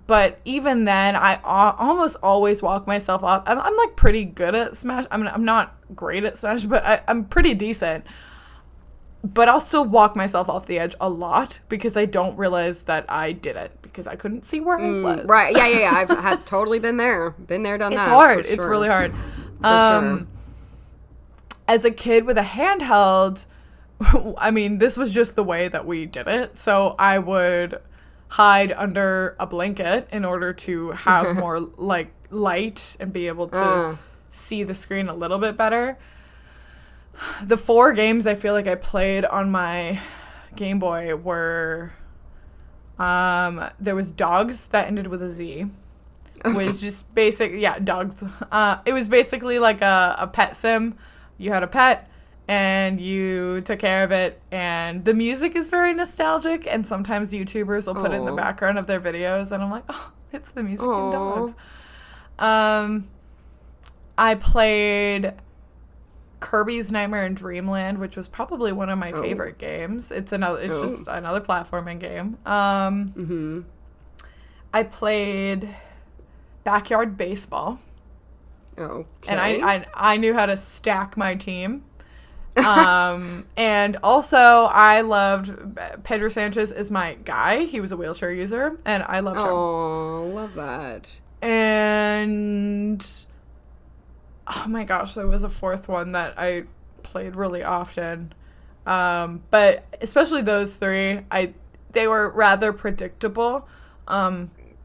But even then, I almost always walk myself off. I'm like pretty good at Smash. I'm not great at Smash, but I'm pretty decent. But I'll still walk myself off the edge a lot because I don't realize that I did it because I couldn't see where I was. Right. Yeah. I've had totally been there. Been there, done that. It's hard. Sure. It's really hard. Sure. As a kid with a handheld, I mean, this was just the way that we did it. So I would hide under a blanket in order to have more like light and be able to see the screen a little bit better. The 4 games I feel like I played on my Game Boy were there was Dogs that ended with a Z. Was just basic, Dogs. It was basically like a pet sim. You had a pet and you took care of it, and the music is very nostalgic, and sometimes YouTubers will put it in the background of their videos, and I'm like, oh, it's the music in Dogs. I played Kirby's Nightmare in Dreamland, which was probably one of my favorite games. It's just another platforming game. I played Backyard Baseball. Okay. And I knew how to stack my team. And also I loved Pedro Sanchez is my guy. He was a wheelchair user, and I loved him. Oh, love that. And oh my gosh, there was a 4th one that I played really often. But especially those 3, they were rather predictable.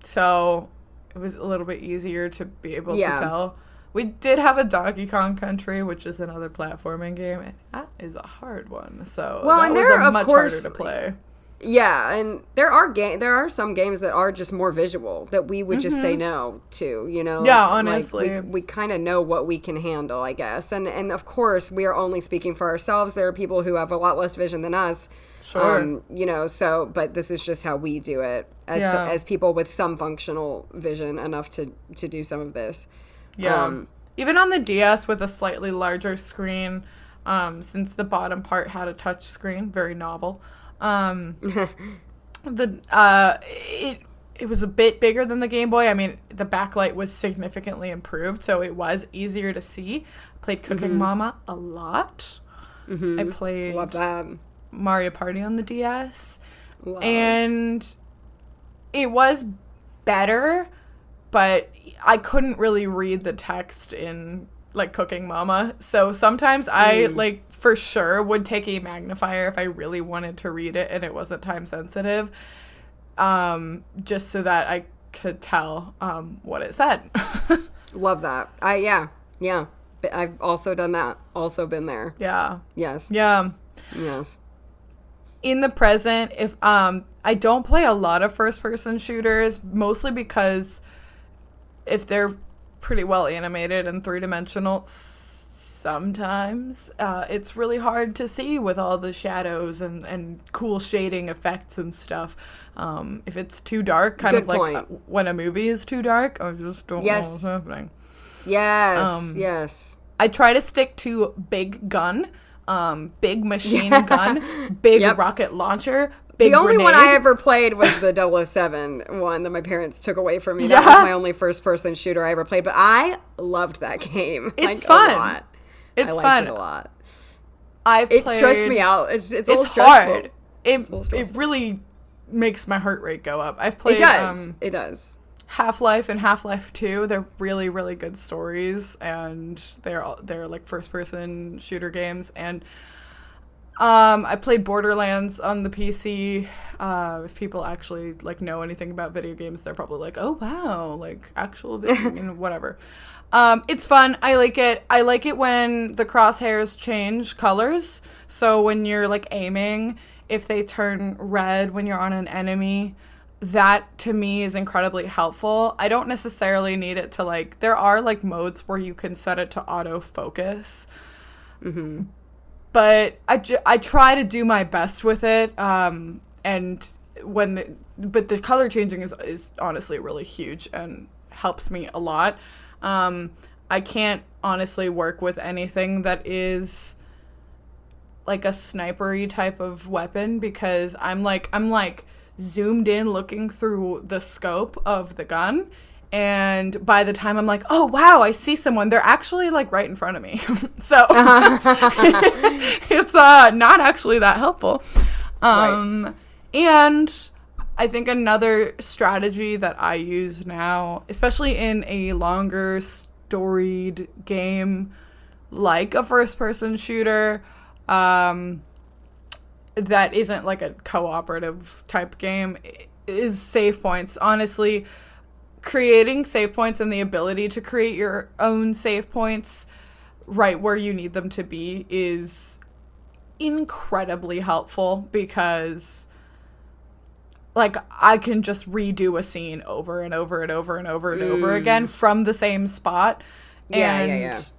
So it was a little bit easier to be able to tell. We did have a Donkey Kong Country, which is another platforming game, and that is a hard one. So that was much harder to play. Yeah, and there are some games that are just more visual that we would just say no to, you know? Yeah, honestly. Like we kind of know what we can handle, I guess. And of course, we are only speaking for ourselves. There are people who have a lot less vision than us. Sure. You know, but this is just how we do it as people with some functional vision enough to do some of this. Yeah. Even on the DS with a slightly larger screen, since the bottom part had a touch screen, very novel. It was a bit bigger than the Game Boy. I mean, the backlight was significantly improved, so it was easier to see. Played Cooking Mama a lot. I played Love that. Mario Party on the DS. Love. And it was better, but I couldn't really read the text in like Cooking Mama. So sometimes I like for sure would take a magnifier if I really wanted to read it and it wasn't time sensitive, just so that I could tell what it said. Love that. Yeah. I've also done that. Also been there. Yeah. Yes. Yeah. Yes. In the present, if I don't play a lot of first-person shooters, mostly because if they're pretty well animated and 3-dimensional, sometimes it's really hard to see with all the shadows and cool shading effects and stuff. If it's too dark, kind Good of like point. When a movie is too dark, I just don't know what's happening. Yes. Yes. I try to stick to big gun, big machine gun, big rocket launcher, big The only grenade. one I ever played was the 007 one that my parents took away from me. That was my only first-person shooter I ever played, but I loved that game. It's fun. A lot. It's I liked fun. it a lot. It stressed me out. It's a little It's stressful. hard. It really makes my heart rate go up. I've It played does. It does. Half-Life and Half-Life 2. They're really, really good stories, and they're like first-person shooter games. And I played Borderlands on the PC. If people actually like know anything about video games, they're probably like, "Oh wow, like actual video game, whatever." It's fun. I like it. I like it when the crosshairs change colors. So when you're like aiming, if they turn red when you're on an enemy, that to me is incredibly helpful. I don't necessarily need it to like. There are like modes where you can set it to autofocus. Mm-hmm. But I try to do my best with it. And but the color changing is honestly really huge and helps me a lot. I can't honestly work with anything that is like a snipery type of weapon because I'm like zoomed in looking through the scope of the gun. And by the time I'm like, oh, wow, I see someone, they're actually, like, right in front of me. So it's not actually that helpful. Right. And I think another strategy that I use now, especially in a longer storied game like a first-person shooter that isn't, like, a cooperative type game, is save points. Honestly, creating save points and the ability to create your own save points right where you need them to be is incredibly helpful because like I can just redo a scene over and over and over and over and over again from the same spot. And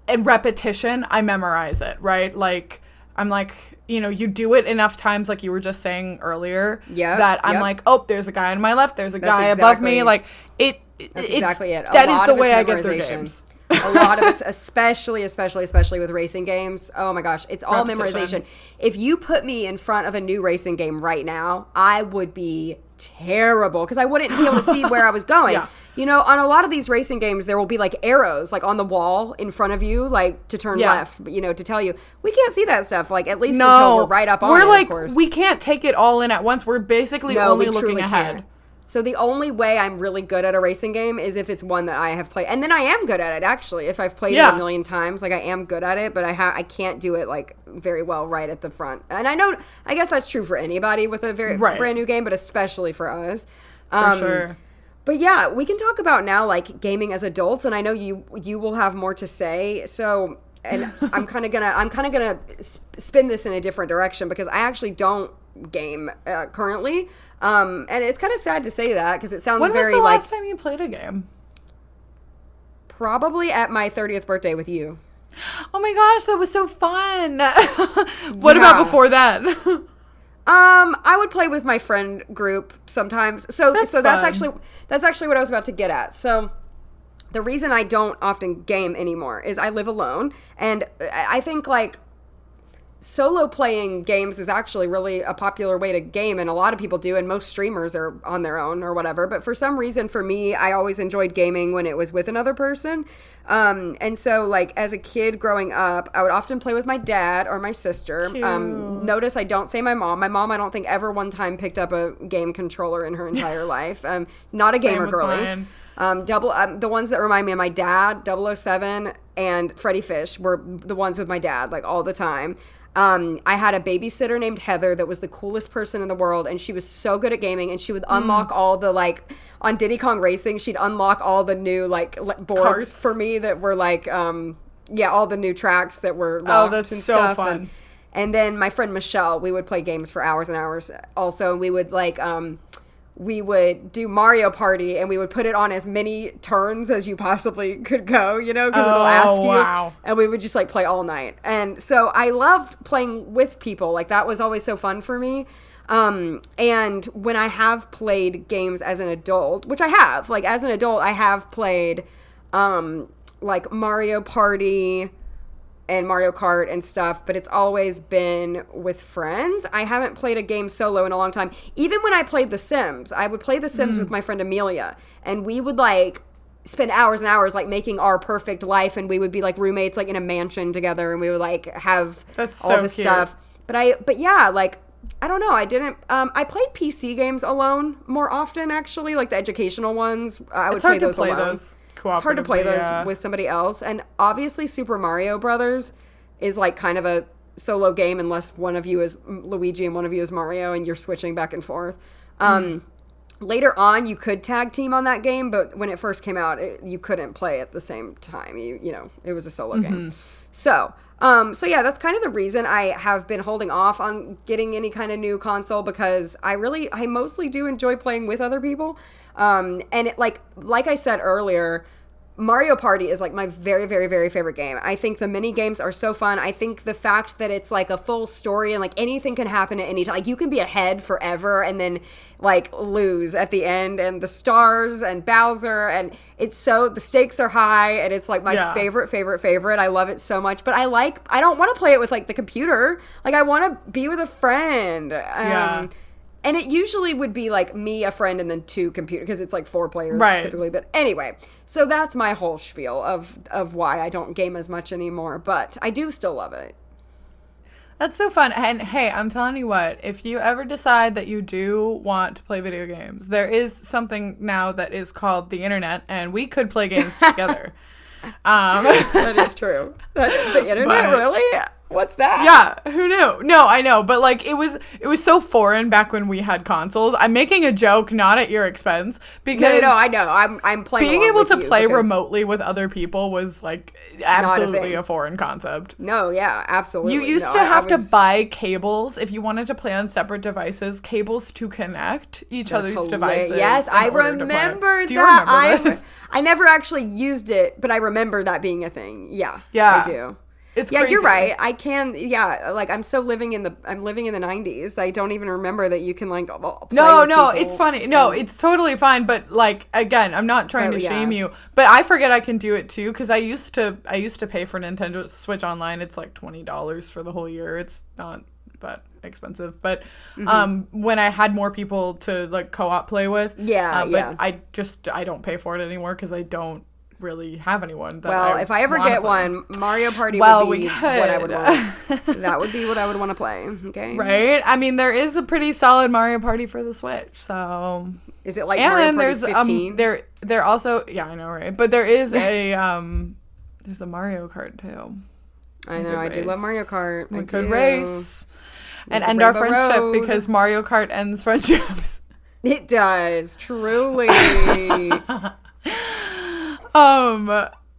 and repetition, I memorize it, right? Like I'm like, you know, you do it enough times, like you were just saying earlier, that I'm like, oh, there's a guy on my left, there's a guy above me. Like, that's exactly it. That is the way I get through games. A lot of it's, especially with racing games. Oh my gosh, it's all memorization. If you put me in front of a new racing game right now, I would be terrible because I wouldn't be able to see where I was going. Yeah. You know, on a lot of these racing games, there will be like arrows like on the wall in front of you, like to turn left, you know, to tell you. We can't see that stuff, like at least until we're right up on it, we're like, of course. We can't take it all in at once. We're basically only looking ahead. Can't. So the only way I'm really good at a racing game is if it's one that I have played. And then I am good at it, actually. If I've played it a million times, like I am good at it, but I can't do it like very well right at the front. And I guess that's true for anybody with a very brand new game, but especially for us. For sure. But yeah, we can talk about now like gaming as adults, and I know you will have more to say. So, and I'm kind of gonna spin this in a different direction because I actually don't game currently, and it's kind of sad to say that because it sounds very like. When was the last time you played a game? Probably at my 30th birthday with you. Oh my gosh, that was so fun! What about before that? I would play with my friend group sometimes. So that's actually what I was about to get at. So the reason I don't often game anymore is I live alone, and I think like solo playing games is actually really a popular way to game, and a lot of people do, and most streamers are on their own or whatever. But for some reason, for me, I always enjoyed gaming when it was with another person. And so, like, as a kid growing up, I would often play with my dad or my sister. Notice I don't say my mom. My mom, I don't think ever one time picked up a game controller in her entire life. Not a gamer girly. The ones that remind me of my dad, 007 and Freddy Fish were the ones with my dad, like, all the time. I had a babysitter named Heather that was the coolest person in the world, and she was so good at gaming, and she would unlock all the, like, on Diddy Kong Racing, she'd unlock all the new, like, boards Carts. For me that were, like, all the new tracks that were locked and so stuff. Fun. And then my friend Michelle, we would play games for hours and hours also, and we would, like, we would do Mario Party, and we would put it on as many turns as you possibly could go, you know, because it'll ask you. And we would just, like, play all night. And so I loved playing with people. Like, that was always so fun for me. And when I have played games as an adult, which I have, like, as an adult, I have played, like, Mario Party and Mario Kart and stuff, but it's always been with friends. I haven't played a game solo in a long time. Even when I played The Sims, I would play The Sims with my friend Amelia, and we would, like, spend hours and hours, like, making our perfect life, and we would be, like, roommates, like, in a mansion together, and we would, like, have all this stuff. But yeah, like, I don't know. I didn't. I played PC games alone more often, actually, like the educational ones. I would play those alone. It's hard to play those with somebody else. And obviously Super Mario Brothers is like kind of a solo game unless one of you is Luigi and one of you is Mario, and you're switching back and forth. Later on, you could tag team on that game, but when it first came out, you couldn't play at the same time. You know, it was a solo game. So yeah, that's kind of the reason I have been holding off on getting any kind of new console, because I mostly do enjoy playing with other people. And it, like I said earlier, Mario Party is like my very, very, very favorite game. I think the mini games are so fun. I think the fact that it's like a full story and like anything can happen at any time. Like you can be ahead forever and then like lose at the end, and the stars and Bowser, and the stakes are high, and it's like my favorite. I love it so much. But I don't want to play it with like the computer. Like I want to be with a friend. And it usually would be like me, a friend, and then 2 computers, because it's like 4 players typically. But anyway, so that's my whole spiel of why I don't game as much anymore. But I do still love it. That's so fun. And hey, I'm telling you what, if you ever decide that you do want to play video games, there is something now that is called the internet, and we could play games together. That is true. That's the internet, really? What's that? Yeah, who knew? No, I know, but like it was so foreign back when we had consoles. I'm making a joke, not at your expense, because no, I know. I'm playing. Being able to play remotely with other people was like absolutely a foreign concept. No, yeah, absolutely. You used to have to buy cables if you wanted to play on separate devices, cables to connect each other's devices. Yes, I remember that. Do you remember this? I never actually used it, but I remember that being a thing. Yeah, I do. It's crazy. You're right. I can. Yeah, like I'm living in the 90s. I don't even remember that you can like play No, with people, it's funny. No, it's totally fine. But like again, I'm not trying to shame you, but I forget I can do it too, because I used to pay for Nintendo Switch Online. It's like $20 for the whole year. It's not that expensive, but when I had more people to like co-op play with, but I don't pay for it anymore because I don't really have anyone that if I ever get one, Mario Party would be what I would want. That would be what I would want to play. Okay, right? I mean, there is a pretty solid Mario Party for the Switch. So is it like Mario Party 15? There also I know, right? But there is a there's a Mario Kart too. I know, I do love Mario Kart. We could race and end our friendship because Mario Kart ends friendships. It does, truly.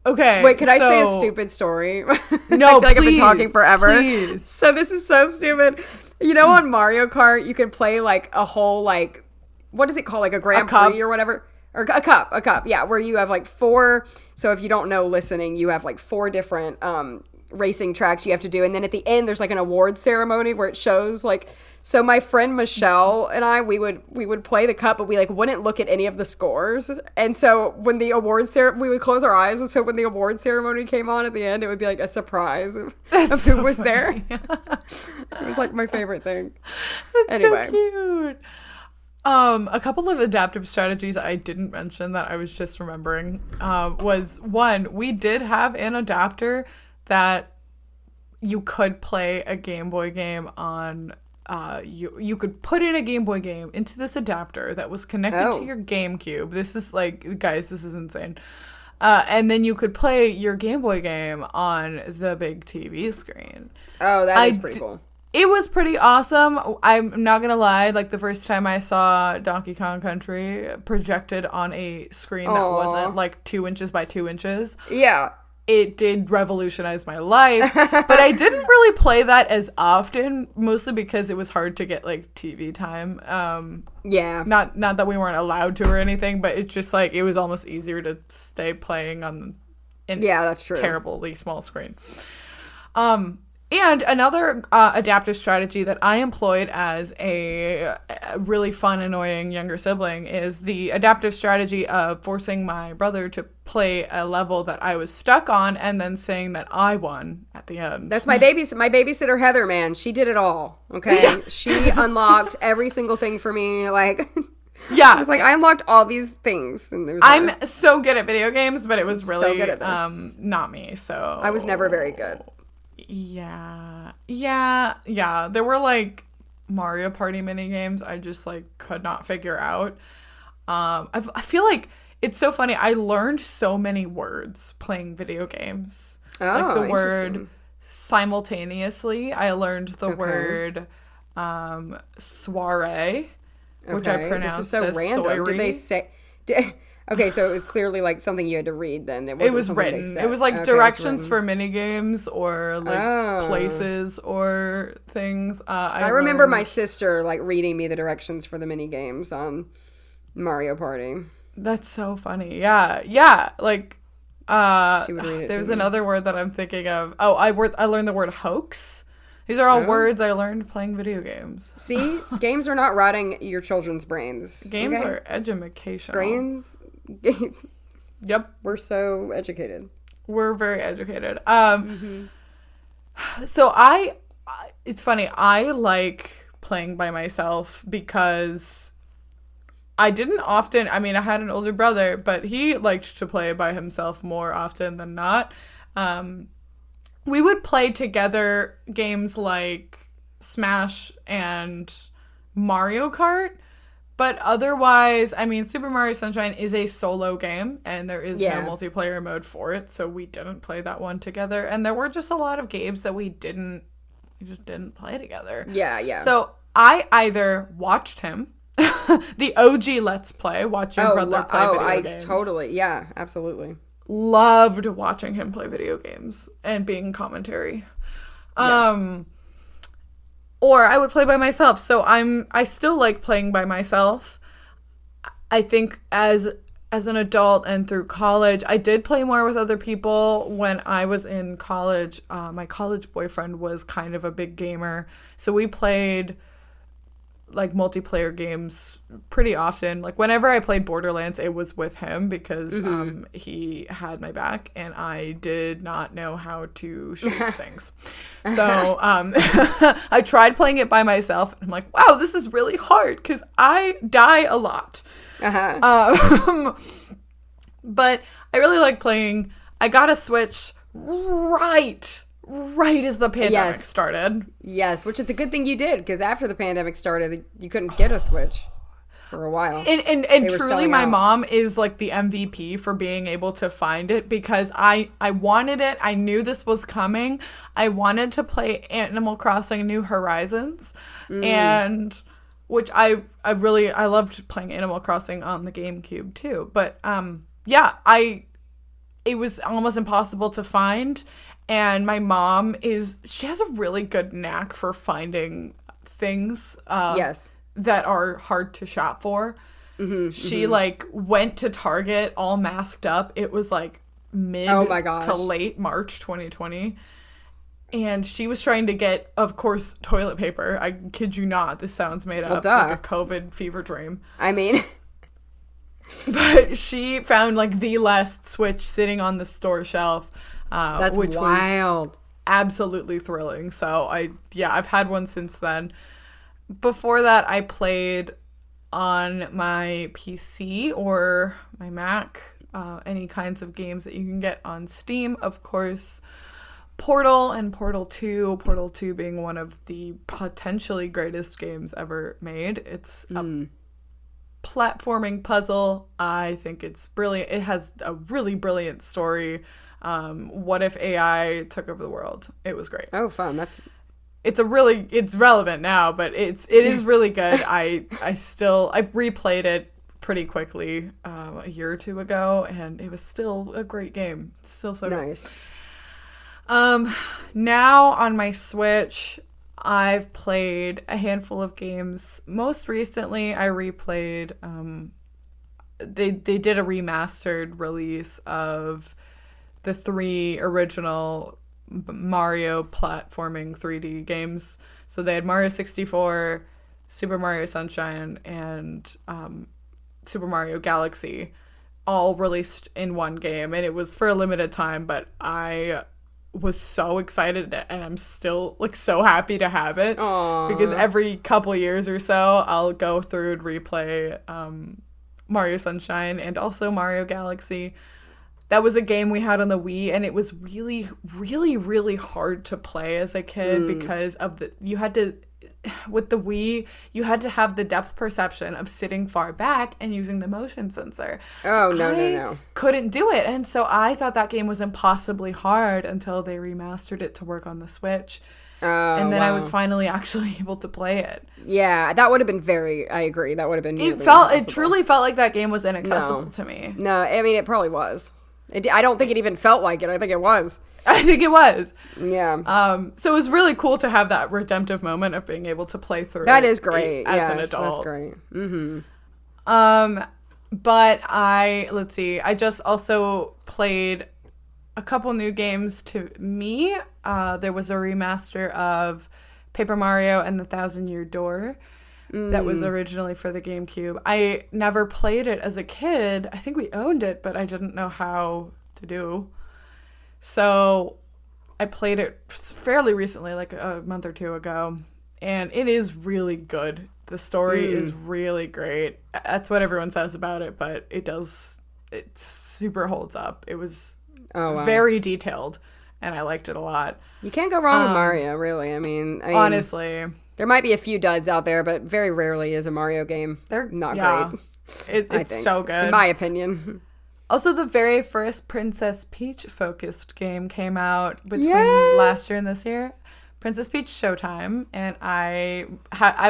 Okay. Wait, could I say a stupid story? No, I feel like I've been talking forever. Please. So this is so stupid. You know, on Mario Kart, you can play like a whole like, what is it called? Like a Grand Prix or whatever. Or a cup. Yeah, where you have like 4. So if you don't know listening, you have like 4 different racing tracks you have to do. And then at the end, there's like an award ceremony where it shows like, so my friend Michelle and I, we would play the cup, but we like wouldn't look at any of the scores. And so when the we would close our eyes. And so when the award ceremony came on at the end, it would be like a surprise of who was there. It was like my favorite thing. That's so cute. A couple of adaptive strategies I didn't mention that I was just remembering was one, we did have an adapter that you could play a Game Boy game on. You could put in a Game Boy game into this adapter that was connected to your GameCube. This is like, guys, this is insane. And then you could play your Game Boy game on the big TV screen. Oh, that is pretty cool. It was pretty awesome. I'm not going to lie. Like the first time I saw Donkey Kong Country projected on a screen that wasn't like 2 inches by 2 inches. Yeah. It did revolutionize my life, but I didn't really play that as often, mostly because it was hard to get like TV time. Not that we weren't allowed to or anything, but it's just like it was almost easier to stay playing on that's true. Terribly small screen. And another adaptive strategy that I employed as a really fun, annoying younger sibling is the adaptive strategy of forcing my brother to play a level that I was stuck on and then saying that I won at the end. That's my babysitter, Heather, man. She did it all, okay? Yeah. She unlocked every single thing for me, like... Yeah. I was like, I unlocked all these things. And I'm so good at video games, but it was really so good at this. Not me, so... I was never very good. Yeah. There were like Mario Party mini games I just like could not figure out. I feel like it's so funny. I learned so many words playing video games. Oh, like the word simultaneously, I learned the word soiree, which I pronounced this is so as random. soiree. Did they say? Okay, so it was clearly like something you had to read. Then It was written. It was like directions for mini games or like places or things. I remember my sister like reading me the directions for the mini games on Mario Party. That's so funny. Yeah. Like, She would read it there's to me. another word that I'm thinking of. Oh, I learned the word hoax. These are all words I learned playing video games. See, games are not rotting your children's brains. Games are educational. Brains. Yep. We're so educated. We're very educated. So it's funny. I like playing by myself because I didn't often, I mean, I had an older brother, but he liked to play by himself more often than not. We would play together games like Smash and Mario Kart. But otherwise, I mean, Super Mario Sunshine is a solo game, and there is no multiplayer mode for it, so we didn't play that one together. And there were just a lot of games that we just didn't play together. Yeah. So I either watched him, the OG Let's Play, watch your brother play video games. Totally, yeah, absolutely. Loved watching him play video games and being commentary. Yes. Or I would play by myself. So I still like playing by myself. I think as an adult and through college, I did play more with other people. When I was in college, my college boyfriend was kind of a big gamer. So we played like multiplayer games pretty often. Like whenever I played Borderlands, it was with him because he had my back and I did not know how to shoot things. So I tried playing it by myself and I'm like, wow, this is really hard because I die a lot. But I really like playing. I got a Switch right as the pandemic started. Yes, which is a good thing you did, because after the pandemic started, you couldn't get a Switch for a while. And truly, my mom is like the MVP for being able to find it, because I wanted it. I knew this was coming. I wanted to play Animal Crossing New Horizons, and which I loved playing Animal Crossing on the GameCube too. But it was almost impossible to find. And my mom she has a really good knack for finding things that are hard to shop for. She like went to Target all masked up. It was like mid to late March 2020. And she was trying to get, of course, toilet paper. I kid you not. This sounds made up, like a COVID fever dream. I mean... But she found like the last Switch sitting on the store shelf. That's which wild. Was absolutely thrilling. So I've had one since then. Before that, I played on my PC or my Mac, any kinds of games that you can get on Steam, of course. Portal and Portal 2. Portal 2 being one of the potentially greatest games ever made. It's a platforming puzzle. I think it's brilliant. It has a really brilliant story. What if AI took over the world? It was great. Oh, fun. It's relevant now, but it is really good. I replayed it pretty quickly a year or two ago, and it was still a great game. It's still so nice. Good. Now on my Switch, I've played a handful of games. Most recently, I replayed. They did a remastered release of the 3 original Mario platforming 3D games. So they had Mario 64, Super Mario Sunshine, and Super Mario Galaxy, all released in one game. And it was for a limited time, but I was so excited, and I'm still like so happy to have it. Aww. Because every couple years or so I'll go through and replay Mario Sunshine and also Mario Galaxy. That was a game we had on the Wii, and it was really, really, really hard to play as a kid because of you had to with the Wii, you had to have the depth perception of sitting far back and using the motion sensor. Oh, no, I couldn't do it. And so I thought that game was impossibly hard until they remastered it to work on the Switch. And then I was finally actually able to play it. Yeah, that would have been I agree. That would have been It truly felt like that game was inaccessible to me. No, I mean, it probably was. I don't think it even felt like it. I think it was. I think it was. Yeah. So it was really cool to have that redemptive moment of being able to play through that it. Is great. As an adult. That's great. Mm-hmm. But let's see. I just also played a couple new games to me. There was a remaster of Paper Mario and the Thousand Year Door that was originally for the GameCube. I never played it as a kid. I think we owned it, but I didn't know how to do. So I played it fairly recently, like a month or two ago, and it is really good. The story is really great. That's what everyone says about it, but it super holds up. It was very detailed, and I liked it a lot. You can't go wrong with Mario, really. I mean, honestly. There might be a few duds out there, but very rarely is a Mario game. They're not great. It's so good. In my opinion. Also, the very first Princess Peach-focused game came out between last year and this year. Princess Peach Showtime, and I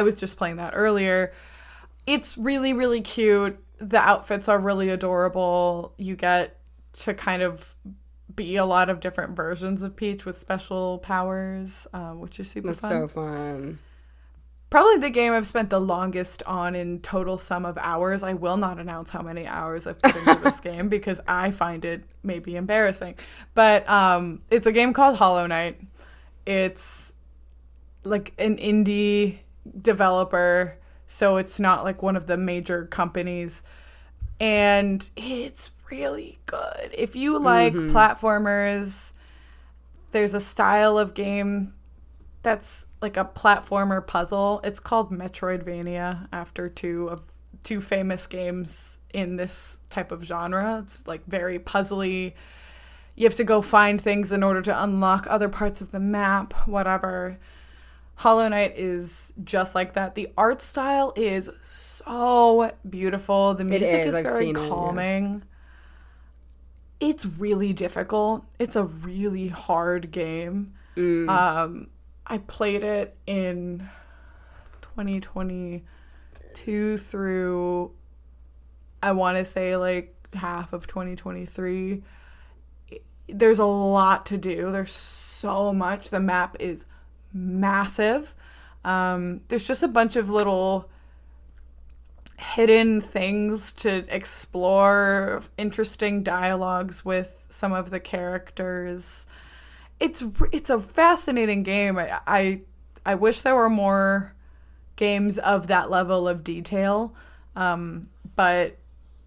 was just playing that earlier. It's really, really cute. The outfits are really adorable. You get to kind of be a lot of different versions of Peach with special powers, which is super fun. That's so fun. Probably the game I've spent the longest on in total sum of hours. I will not announce how many hours I've put into this game because I find it maybe embarrassing. But it's a game called Hollow Knight. It's like an indie developer, so it's not like one of the major companies. And it's really good. If you like platformers, there's a style of game that's like a platformer puzzle. It's called Metroidvania after two famous games in this type of genre. It's like very puzzly. You have to go find things in order to unlock other parts of the map, whatever. Hollow Knight is just like that. The art style is so beautiful. The music is very calming. It's really difficult. It's a really hard game. I played it in 2022 through, I want to say, like half of 2023. There's a lot to do. There's so much. The map is massive. There's just a bunch of little hidden things to explore, interesting dialogues with some of the characters. It's a fascinating game. I wish there were more games of that level of detail. But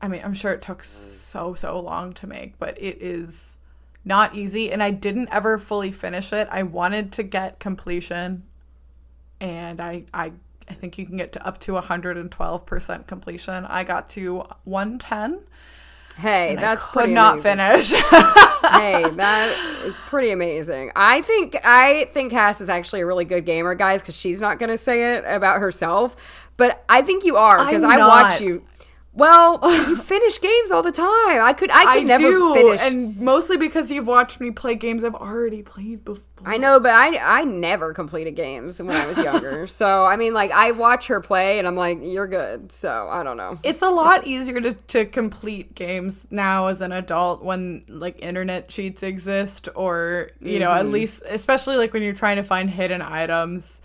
I mean, I'm sure it took so long to make, but it is not easy, and I didn't ever fully finish it. I wanted to get completion, and I think you can get to up to 112% completion. I got to 110. Hey, that's pretty amazing. Could not finish. Hey, that is pretty amazing. I think Cass is actually a really good gamer, guys, because she's not going to say it about herself. But I think you are, because I watch you. Well, you finish games all the time. I could never finish. And mostly because you've watched me play games I've already played before. I know, but I never completed games when I was younger. So, I mean, like, I watch her play, and I'm like, you're good. So, I don't know. It's a lot easier to complete games now as an adult when, like, internet cheats exist, or, you know, at least, especially, like, when you're trying to find hidden items.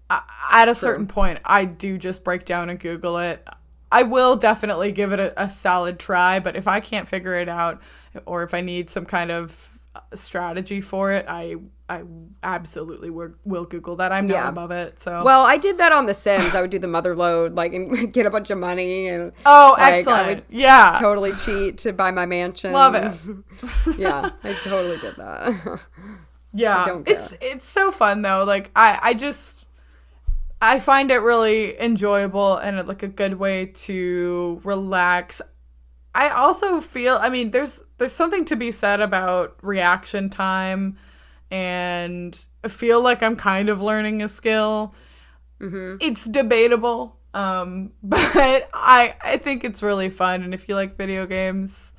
At a certain point, I do just break down and Google it. I will definitely give it a solid try, but if I can't figure it out, or if I need some kind of strategy for it, I absolutely will Google that. I'm not above it. So well, I did that on The Sims. I would do the mother load, like, and get a bunch of money, and excellent. I would totally cheat to buy my mansion. Love it. Yeah, I totally did that. Yeah, it's so fun though. Like I find it really enjoyable and like a good way to relax. I also feel, I mean, there's something to be said about reaction time, and I feel like I'm kind of learning a skill. It's debatable, but I think it's really fun. And if you like video games,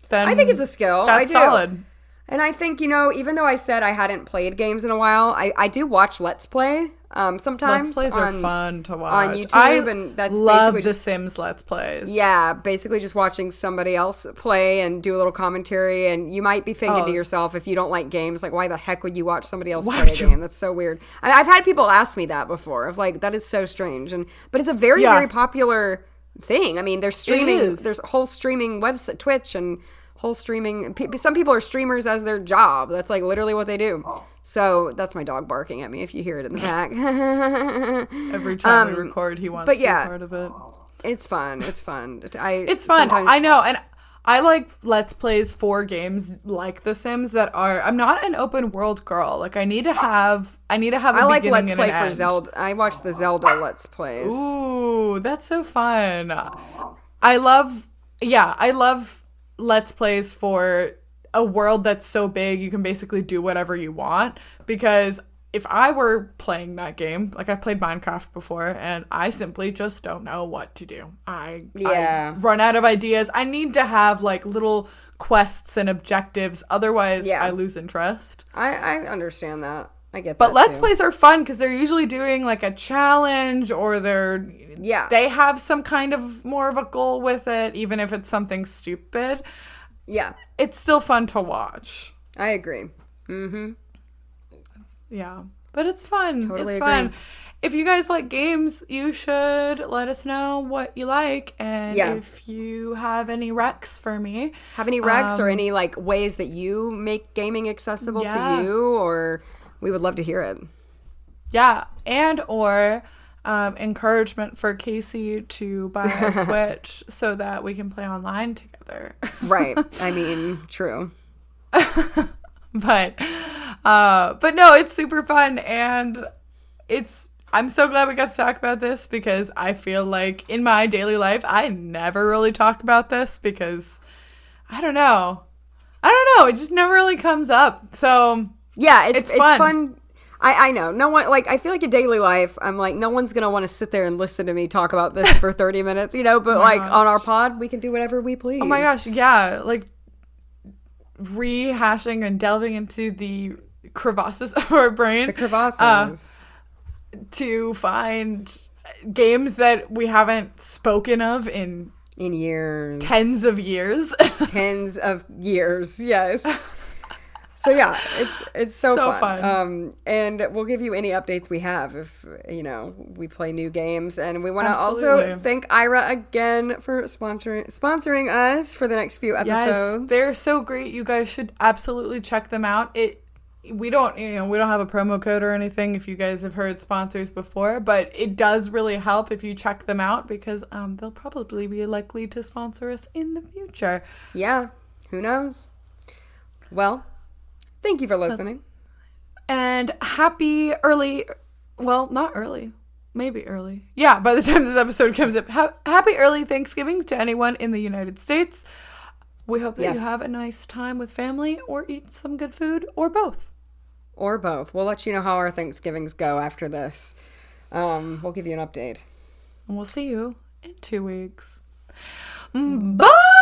then I think it's a skill. That's I do. solid. And I think, even though I said I hadn't played games in a while, I do watch Let's Play sometimes. Let's plays are fun to watch. On YouTube, I and that's love basically The Sims Let's Plays. Yeah, basically just watching somebody else play and do a little commentary. And you might be thinking to yourself, if you don't like games, like, why the heck would you watch somebody else play a game? That's so weird. I've had people ask me that before, of like, that is so strange. But it's a very, very popular thing. I mean, there's streaming, there's a whole streaming website, Twitch, and whole streaming. Some people are streamers as their job. That's like literally what they do. So that's my dog barking at me if you hear it in the back. Every time we record, he wants to be part of it. It's fun. It's fun. It's fun. I know. And I like Let's Plays for games like The Sims that are. I'm not an open world girl. Like, I need to have. I like Let's Play for end. Zelda. I watch the Zelda Let's Plays. Ooh, that's so fun. I love Let's Plays for a world that's so big you can basically do whatever you want. Because if I were playing that game, like, I've played Minecraft before, and I simply just don't know what to do. I run out of ideas. I need to have like little quests and objectives. Otherwise, I lose interest. I understand that. I get that. But Let's Plays are fun because they're usually doing like a challenge, or they have some kind of more of a goal with it, even if it's something stupid. Yeah. It's still fun to watch. I agree. Mm-hmm. Yeah. But it's fun. Totally it's agree. fun. If you guys like games, you should let us know what you like. And if you have any recs for me. Have any recs or any like ways that you make gaming accessible to you, or we would love to hear it. Yeah. And or encouragement for Casey to buy a Switch so that we can play online together. Right. I mean, true. But no, it's super fun, and I'm so glad we got to talk about this, because I feel like in my daily life I never really talk about this, because I don't know, it just never really comes up. So yeah, it's fun. I know. No one, like, I feel like in daily life, I'm like, no one's going to want to sit there and listen to me talk about this for 30 minutes, but like on our pod, we can do whatever we please. Oh my gosh, yeah. Like, rehashing and delving into the crevasses of our brain. The crevasses. To find games that we haven't spoken of in years. Tens of years. Tens of years, yes. So yeah, it's so fun. And we'll give you any updates we have if, we play new games. And we want to also thank Ira again for sponsoring us for the next few episodes. Yes, they're so great. You guys should absolutely check them out. We don't have a promo code or anything if you guys have heard sponsors before, but it does really help if you check them out, because they'll probably be likely to sponsor us in the future. Yeah, who knows? Well, thank you for listening. And happy early, well, not early, maybe early. Yeah, by the time this episode comes up, happy early Thanksgiving to anyone in the United States. We hope that you have a nice time with family, or eat some good food, or both. Or both. We'll let you know how our Thanksgivings go after this. We'll give you an update. And we'll see you in 2 weeks. Bye!